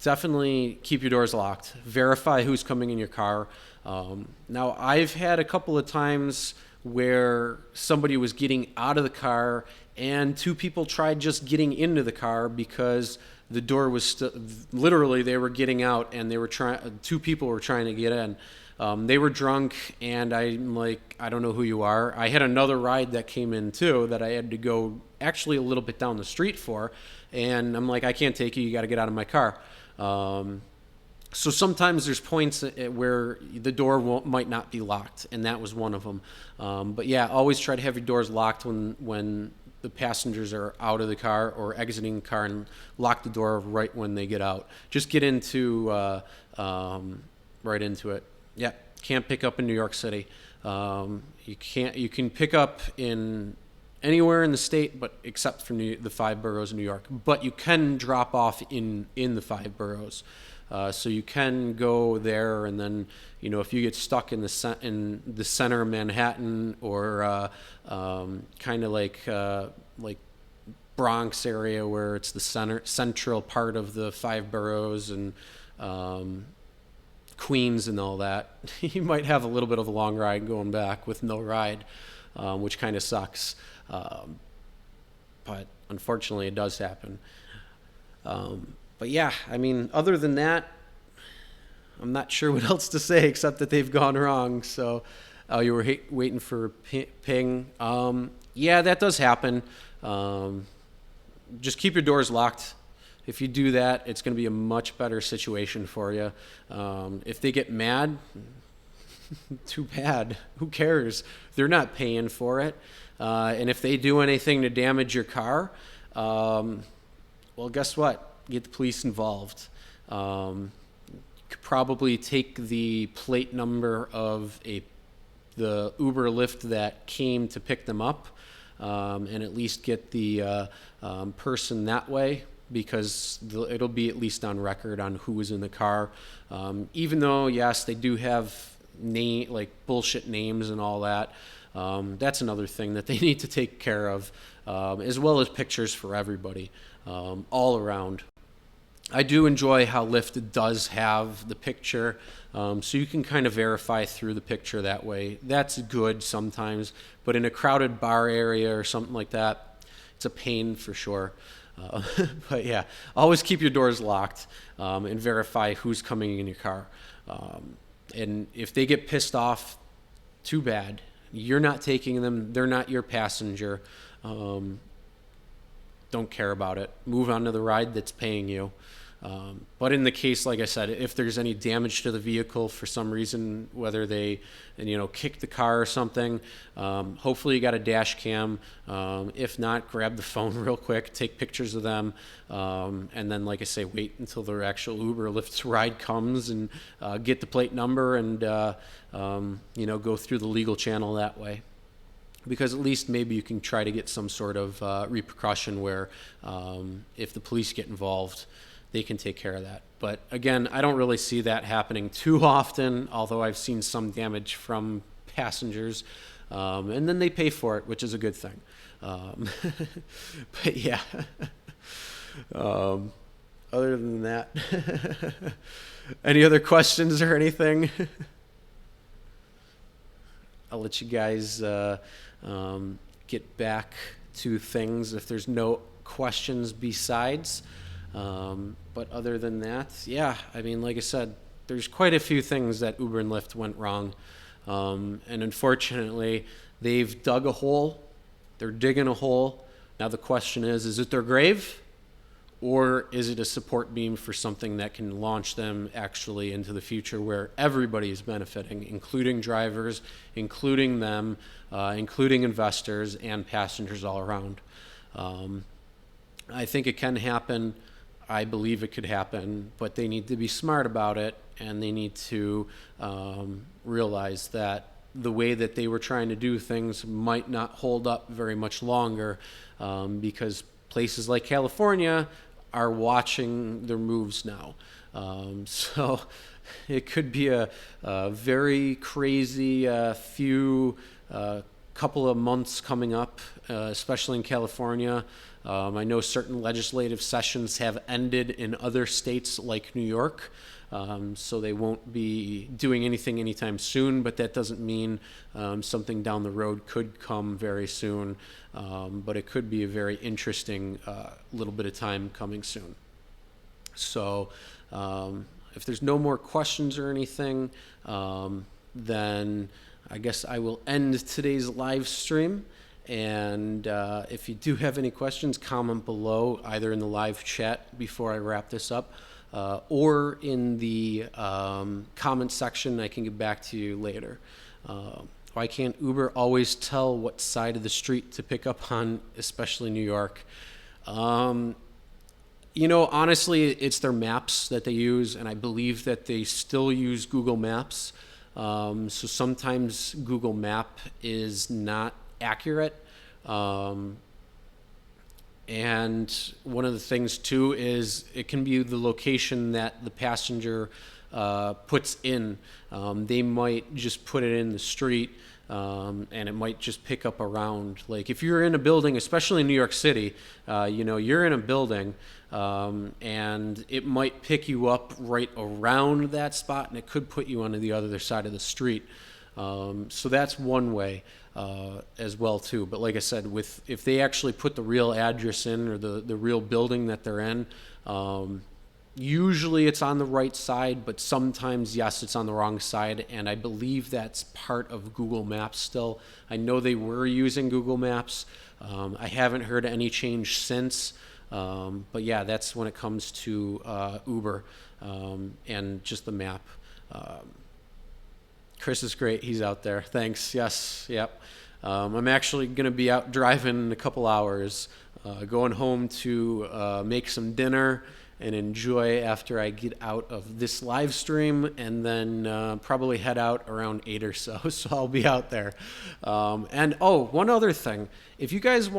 Definitely keep your doors locked. Verify who's coming in your car. Now, I've had a couple of times where somebody was getting out of the car and two people tried just getting into the car because the door was literally they were getting out and they were two people were trying to get in. They were drunk, and I'm like, I don't know who you are. I had another ride that came in too that I had to go actually a little bit down the street for, and I'm like, I can't take you. You got to get out of my car. So sometimes there's points where the door might not be locked, and that was one of them. But yeah, always try to have your doors locked when the passengers are out of the car or exiting the car, and lock the door right when they get out. Just get into right into it. Yeah, can't pick up in New York City. You can pick up in anywhere in the state, but except for the 5 boroughs of New York. But you can drop off in the 5 boroughs. So you can go there, and then if you get stuck in the center of Manhattan, or kind of like Bronx area where it's the central part of the 5 boroughs, and Queens and all that, you might have a little bit of a long ride going back with no ride, which kind of sucks. But unfortunately, it does happen. But yeah, I mean, other than that, I'm not sure what else to say except that they've gone wrong. So, you were waiting for a ping. Yeah, that does happen. Just keep your doors locked. If you do that, it's going to be a much better situation for you. If they get mad, too bad. Who cares? They're not paying for it. And if they do anything to damage your car, well, guess what? Get the police involved. You could probably take the plate number of the Uber Lyft that came to pick them up, and at least get the person that way, because it'll be at least on record on who was in the car. Even though, yes, they do have bullshit names and all that. That's another thing that they need to take care of, as well as pictures for everybody, all around. I do enjoy how Lyft does have the picture, so you can kind of verify through the picture that way. That's good sometimes, but in a crowded bar area or something like that, it's a pain for sure. But yeah, always keep your doors locked, and verify who's coming in your car. And if they get pissed off, too bad. You're not taking them. They're not your passenger. Don't care about it. Move on to the ride that's paying you. But in the case, like I said, if there's any damage to the vehicle for some reason, whether they, kick the car or something, hopefully you got a dash cam. If not, grab the phone real quick, take pictures of them, and then, like I say, wait until the actual Uber or Lyft ride comes and get the plate number and, go through the legal channel that way. Because at least maybe you can try to get some sort of repercussion where if the police get involved, they can take care of that. But again, I don't really see that happening too often, although I've seen some damage from passengers. And then they pay for it, which is a good thing. But yeah, other than that, any other questions or anything? I'll let you guys get back to things if there's no questions besides. But other than that, yeah, I mean, like I said, there's quite a few things that Uber and Lyft went wrong. And unfortunately, they've dug a hole. They're digging a hole. Now the question is it their grave? Or is it a support beam for something that can launch them actually into the future where everybody is benefiting, including drivers, including them, including investors and passengers all around? I think it can happen. I believe it could happen, but they need to be smart about it, and they need to realize that the way that they were trying to do things might not hold up very much longer, because places like California are watching their moves now. So it could be a very crazy few couple of months coming up, especially in California. I know certain legislative sessions have ended in other states like New York, so they won't be doing anything anytime soon, but that doesn't mean something down the road could come very soon, but it could be a very interesting little bit of time coming soon. So if there's no more questions or anything, then I guess I will end today's live stream. And if you do have any questions, comment below, either in the live chat before I wrap this up, or in the comment section. I can get back to you later. Why can't Uber always tell what side of the street to pick up on, especially New York? Honestly, it's their maps that they use, and I believe that they still use Google Maps. So sometimes Google Map is not accurate. And one of the things too is it can be the location that the passenger puts in. They might just put it in the street, and it might just pick up around. Like if you're in a building, especially in New York City, you're in a building, and it might pick you up right around that spot, and it could put you on the other side of the street. So that's one way as well too. But like I said, if they actually put the real address in, or the real building that they're in, usually it's on the right side, but sometimes, yes, it's on the wrong side. And I believe that's part of Google Maps still. I know they were using Google Maps. I haven't heard any change since. But yeah, that's when it comes to Uber and just the map. Chris is great. He's out there. Thanks. Yes. Yep. I'm actually going to be out driving in a couple hours, going home to make some dinner and enjoy after I get out of this live stream, and then probably head out around 8 or so. So I'll be out there. And one other thing. If you guys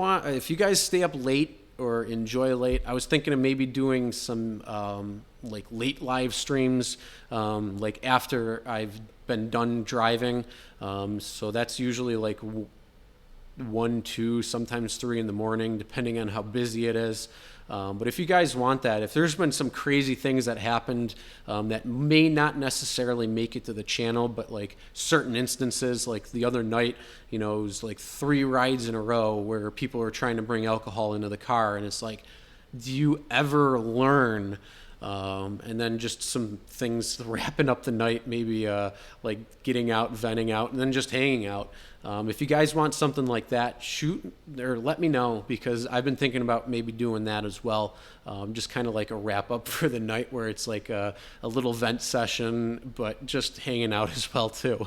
stay up late or enjoy late, I was thinking of maybe doing some like late live streams, like after I've been done driving. So that's usually like 1, 2, sometimes 3 in the morning, depending on how busy it is. But if you guys want that, if there's been some crazy things that happened that may not necessarily make it to the channel, but like certain instances, like the other night, it was like 3 rides in a row where people are trying to bring alcohol into the car, and it's like, do you ever learn And then just some things wrapping up the night, maybe like getting out, venting out, and then just hanging out. If you guys want something like that, shoot or let me know, because I've been thinking about maybe doing that as well. Just kind of like a wrap up for the night, where it's like a little vent session, but just hanging out as well too.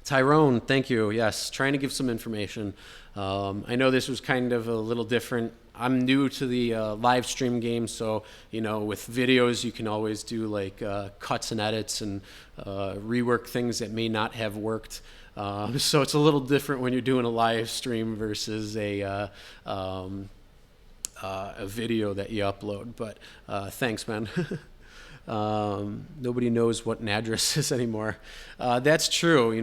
Tyrone, thank you. Yes, trying to give some information. I know this was kind of a little different. I'm new to the live stream game, so with videos you can always do like cuts and edits and rework things that may not have worked. So it's a little different when you're doing a live stream versus a video that you upload. But thanks, man. Nobody knows what an address is anymore. That's true.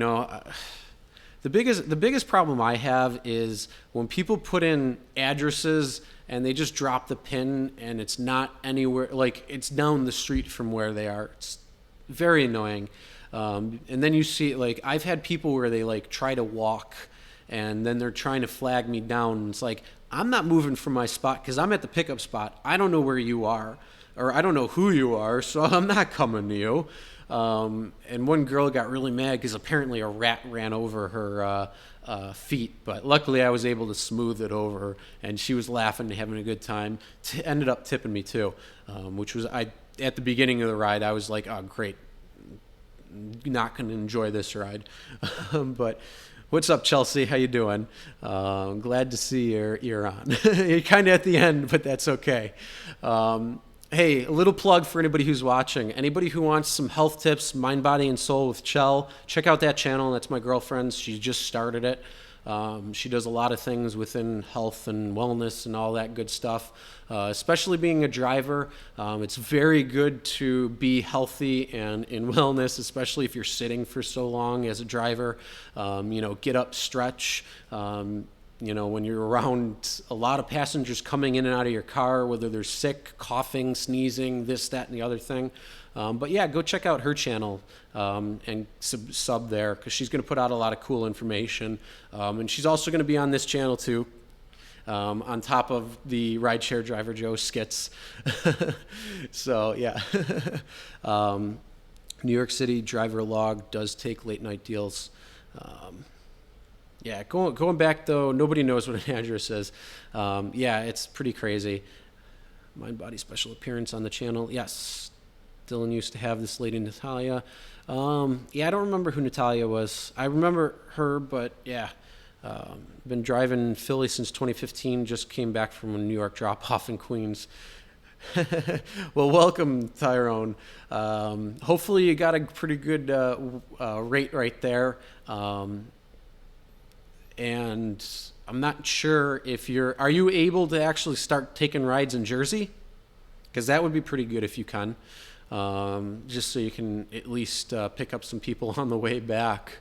The biggest problem I have is when people put in addresses and they just drop the pin and it's not anywhere, like it's down the street from where they are. It's very annoying. And then you see, like, I've had people where they like try to walk and then they're trying to flag me down. And it's like, I'm not moving from my spot because I'm at the pickup spot. I don't know where you are, or I don't know who you are, so I'm not coming to you. And one girl got really mad because apparently a rat ran over her feet, but luckily I was able to smooth it over, and she was laughing and having a good time. Ended up tipping me too, which was, at the beginning of the ride I was like, oh great, not going to enjoy this ride. But what's up, Chelsea? How you doing? Glad to see you're on. You're kind of at the end, but that's okay. Hey, a little plug for anybody who's watching. Anybody who wants some health tips, mind, body, and soul with Chell, check out that channel. That's my girlfriend's. She just started it. She does a lot of things within health and wellness and all that good stuff. Especially being a driver, it's very good to be healthy and in wellness, especially if you're sitting for so long as a driver. Get up, stretch. When you're around a lot of passengers coming in and out of your car, whether they're sick, coughing, sneezing, this, that, and the other thing. But yeah, go check out her channel and sub there, because she's going to put out a lot of cool information. And she's also going to be on this channel too, on top of the Rideshare Driver Joe skits. So yeah. New York City Driver Log does take late night deals. Yeah, going back though, nobody knows what an address is. Yeah, it's pretty crazy. Mind Body Special Appearance on the channel. Yes, Dylan used to have this lady Natalia. Yeah, I don't remember who Natalia was. I remember her, but yeah. Been driving Philly since 2015. Just came back from a New York drop-off in Queens. Well, welcome, Tyrone. Hopefully you got a pretty good rate right there. And I'm not sure if are you able to actually start taking rides in Jersey? Because that would be pretty good if you can, just so you can at least pick up some people on the way back.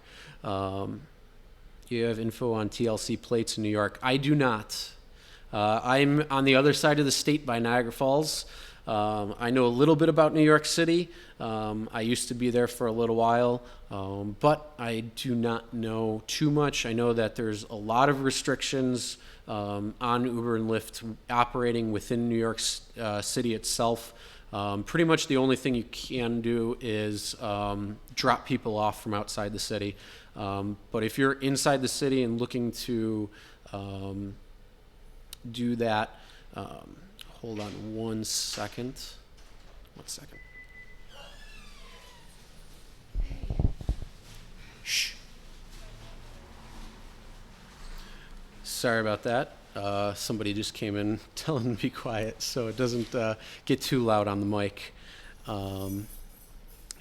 You have info on TLC plates in New York. I do not. I'm on the other side of the state by Niagara Falls. I know a little bit about New York City. I used to be there for a little while, but I do not know too much. I know that there's a lot of restrictions on Uber and Lyft operating within New York City itself. Pretty much the only thing you can do is drop people off from outside the city. But if you're inside the city and looking to do that, hold on one second. Shh. Sorry about that. Somebody just came in telling me to be quiet so it doesn't get too loud on the mic.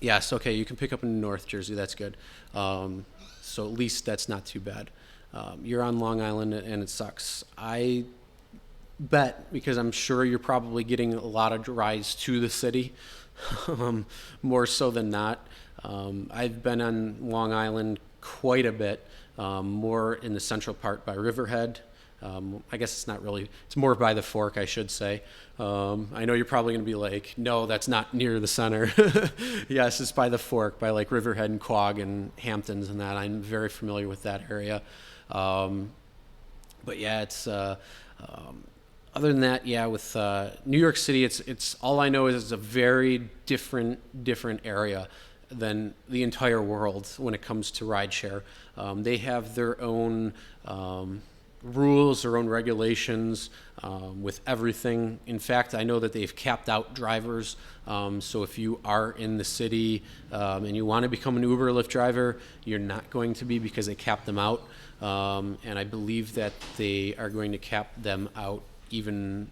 Yes, okay, you can pick up in North Jersey. That's good. So at least that's not too bad. You're on Long Island and it sucks. I bet, because I'm sure you're probably getting a lot of rides to the city, more so than not. I've been on Long Island quite a bit, more in the central part by Riverhead. I guess it's not really, it's more by the Fork, I should say. I know you're probably going to be like, no, that's not near the center. Yes, it's by the Fork, by like Riverhead and Quogue and Hamptons and that. I'm very familiar with that area. But yeah, it's other than that, yeah, with New York City, it's all I know is it's a very different area than the entire world when it comes to rideshare. They have their own rules, their own regulations with everything. In fact, I know that they've capped out drivers. So if you are in the city and you want to become an Uber or Lyft driver, you're not going to be because they capped them out. And I believe that they are going to cap them out even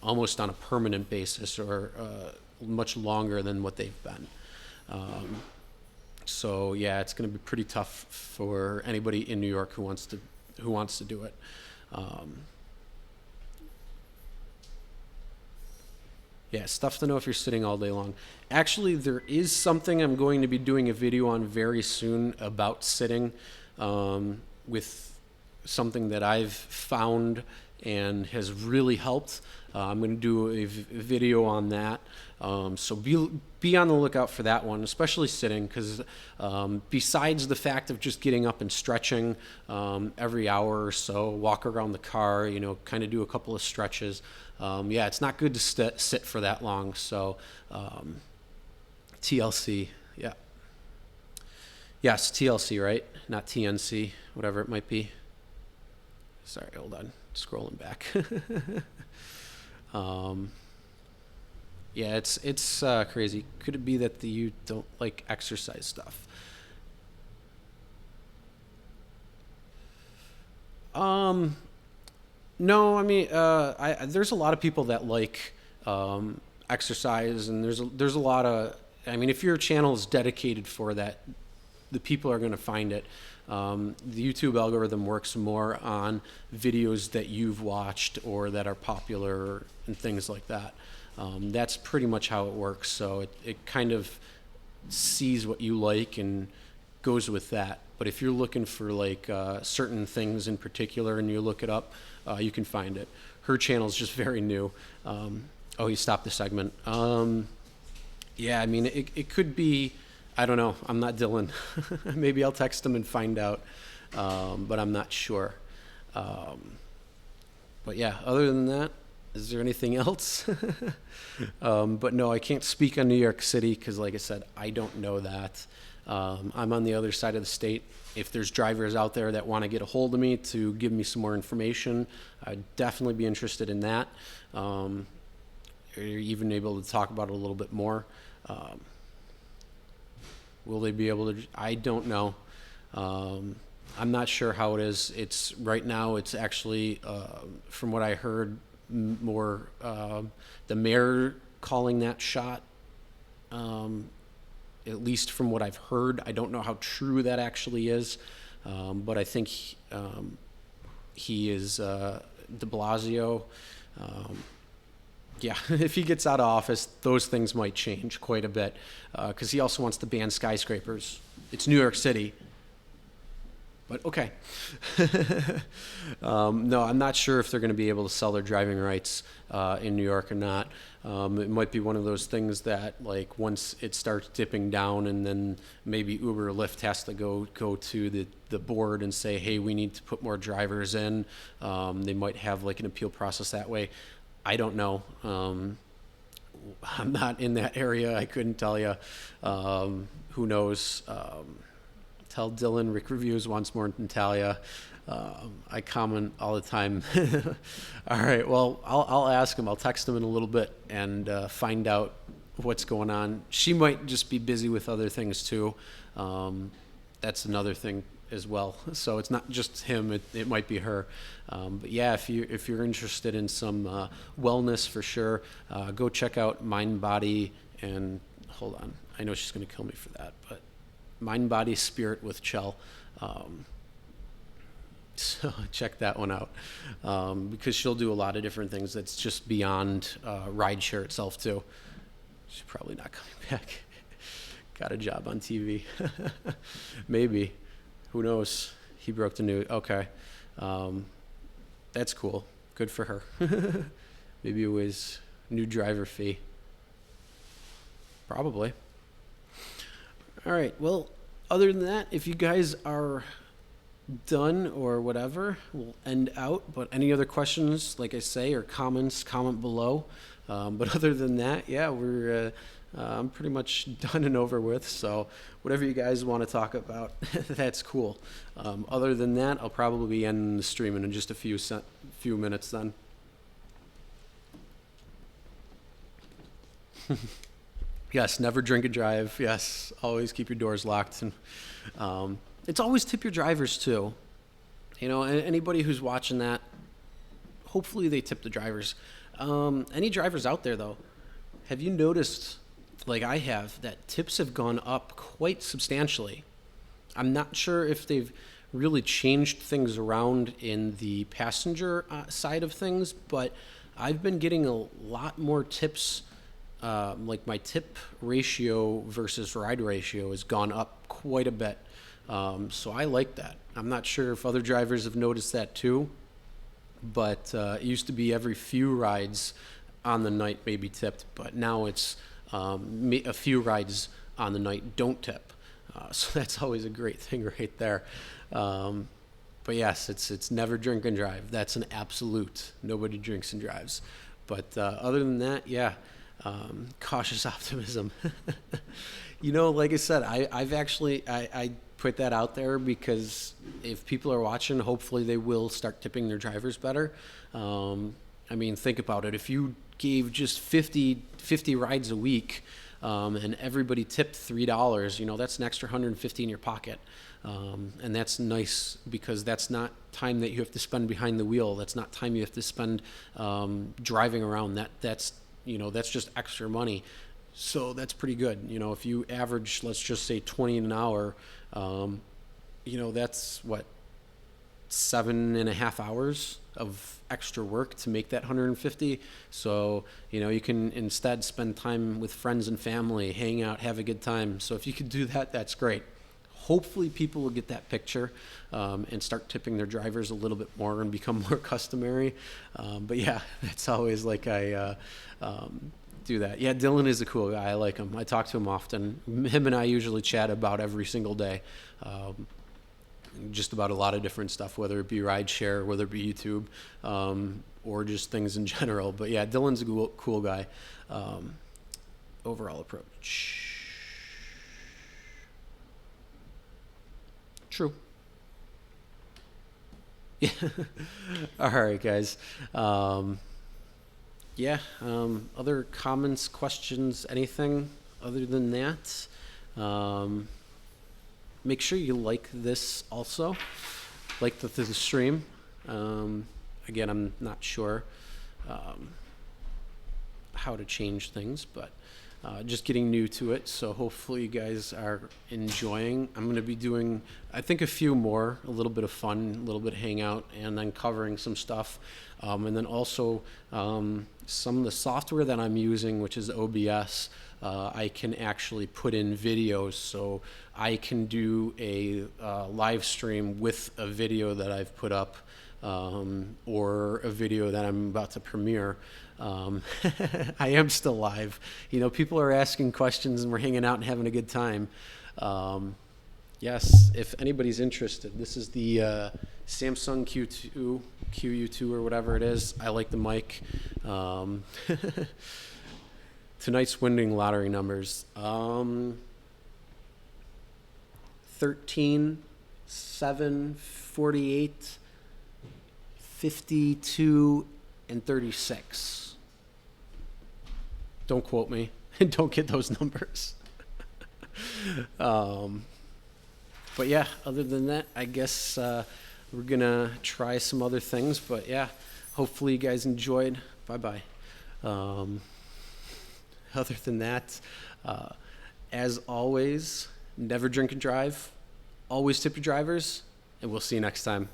almost on a permanent basis or much longer than what they've been. So yeah, it's going to be pretty tough for anybody in New York who wants to do it. Yeah, stuff to know if you're sitting all day long. Actually, there is something I'm going to be doing a video on very soon about sitting, with something that I've found and has really helped. I'm going to do a video on that. So be on the lookout for that one, especially sitting, because besides the fact of just getting up and stretching every hour or so, walk around the car, kind of do a couple of stretches. Yeah, it's not good to sit for that long. So TLC, yeah. Yes, TLC, right? Not TNC, whatever it might be. Sorry, hold on. Scrolling back. Yeah, it's crazy. Could it be that you don't like exercise stuff? No, I mean, there's a lot of people that like exercise, and there's a lot of. I mean, if your channel is dedicated for that, the people are going to find it. The YouTube algorithm works more on videos that you've watched or that are popular and things like that. That's pretty much how it works. So it kind of sees what you like and goes with that. But if you're looking for like certain things in particular and you look it up, you can find it. Her channel is just very new. Oh, he stopped the segment. Yeah, I mean, it could be. I don't know. I'm not Dylan. Maybe I'll text him and find out, but I'm not sure. But yeah, other than that, is there anything else? But no, I can't speak on New York City because, like I said, I don't know that. I'm on the other side of the state. If there's drivers out there that want to get a hold of me to give me some more information, I'd definitely be interested in that. Or even able to talk about it a little bit more. Will they be able to? I don't know. I'm not sure how it is. It's right now. It's actually, from what I heard, more the mayor calling that shot. At least from what I've heard, I don't know how true that actually is, but I think he is De Blasio. Yeah, if he gets out of office, those things might change quite a bit, because he also wants to ban skyscrapers. It's New York City, but okay. No, I'm not sure if they're going to be able to sell their driving rights in New York or not. It might be one of those things that, like, once it starts dipping down, and then maybe Uber or Lyft has to go to the board and say, hey, we need to put more drivers in. They might have like an appeal process that way. I don't know. I'm not in that area. I couldn't tell you. Who knows? Tell Dylan Rick Reviews wants more than Talia. I comment all the time. All right. Well, I'll ask him. I'll text him in a little bit and find out what's going on. She might just be busy with other things too. That's another thing as well. So it's not just him. It might be her. But yeah, if you're interested in some wellness for sure, go check out Mind, Body, and hold on. I know she's going to kill me for that, but Mind, Body, Spirit with Chell. So check that one out, because she'll do a lot of different things that's just beyond rideshare itself too. She's probably not coming back. Got a job on TV. Maybe. Who knows? He broke the news. Okay. That's cool. Good for her. Maybe it was new driver fee. Probably. All right. Well, other than that, if you guys are done or whatever, we'll end out. But any other questions, like I say, or comments, comment below. But other than that, yeah, I'm pretty much done and over with. So whatever you guys want to talk about, that's cool. Other than that, I'll probably end the stream in just a few minutes then. Yes, never drink and drive. Yes, always keep your doors locked. And it's always tip your drivers too. You know, anybody who's watching that, hopefully they tip the drivers. Any drivers out there though, have you noticed, like I have, that tips have gone up quite substantially? I'm not sure if they've really changed things around in the passenger side of things, but I've been getting a lot more tips. Like my tip ratio versus ride ratio has gone up quite a bit. So I like that. I'm not sure if other drivers have noticed that too, but it used to be every few rides on the night maybe tipped, but now it's a few rides on the night don't tip. So that's always a great thing right there. But yes, it's never drink and drive. That's an absolute. Nobody drinks and drives. But other than that, yeah. Cautious optimism. You know, like I said, I put that out there because if people are watching, hopefully they will start tipping their drivers better. I mean, think about it. If you gave just 50 rides a week and everybody tipped $3, you know, that's an extra $150 in your pocket. And that's nice because that's not time that you have to spend behind the wheel. That's not time you have to spend driving around. That's just extra money. So that's pretty good. You know, if you average, let's just say 20 an hour, you know, that's what, 7.5 hours of extra work to make that 150. So, you know, you can instead spend time with friends and family, hang out, have a good time. So if you could do that, that's great. Hopefully people will get that picture and start tipping their drivers a little bit more and become more customary. But yeah, that's always like I do that. Yeah, Dylan is a cool guy. I like him. I talk to him often. Him and I usually chat about every single day. Just about a lot of different stuff, whether it be rideshare, whether it be YouTube, or just things in general. But yeah, Dylan's a cool guy. Overall approach. True. Yeah. All right, guys. Yeah. Other comments, questions, anything other than that? Make sure you like this also. Like the stream. Again, I'm not sure how to change things, but just getting new to it. So hopefully you guys are enjoying. I'm going to be doing, I think, a few more, a little bit of fun, a little bit of hangout, and then covering some stuff. And then also some of the software that I'm using, which is OBS, I can actually put in videos. So I can do a live stream with a video that I've put up or a video that I'm about to premiere. I am still live. You know, people are asking questions and we're hanging out and having a good time. Yes, if anybody's interested, this is the Samsung QU2 or whatever it is. I like the mic. Tonight's winning lottery numbers. 13, 7, 48, 52, and 36. Don't quote me. Don't get those numbers. But yeah, other than that, I guess we're going to try some other things. But yeah, hopefully you guys enjoyed. Bye-bye. Other than that, as always, never drink and drive. Always tip your drivers. And we'll see you next time.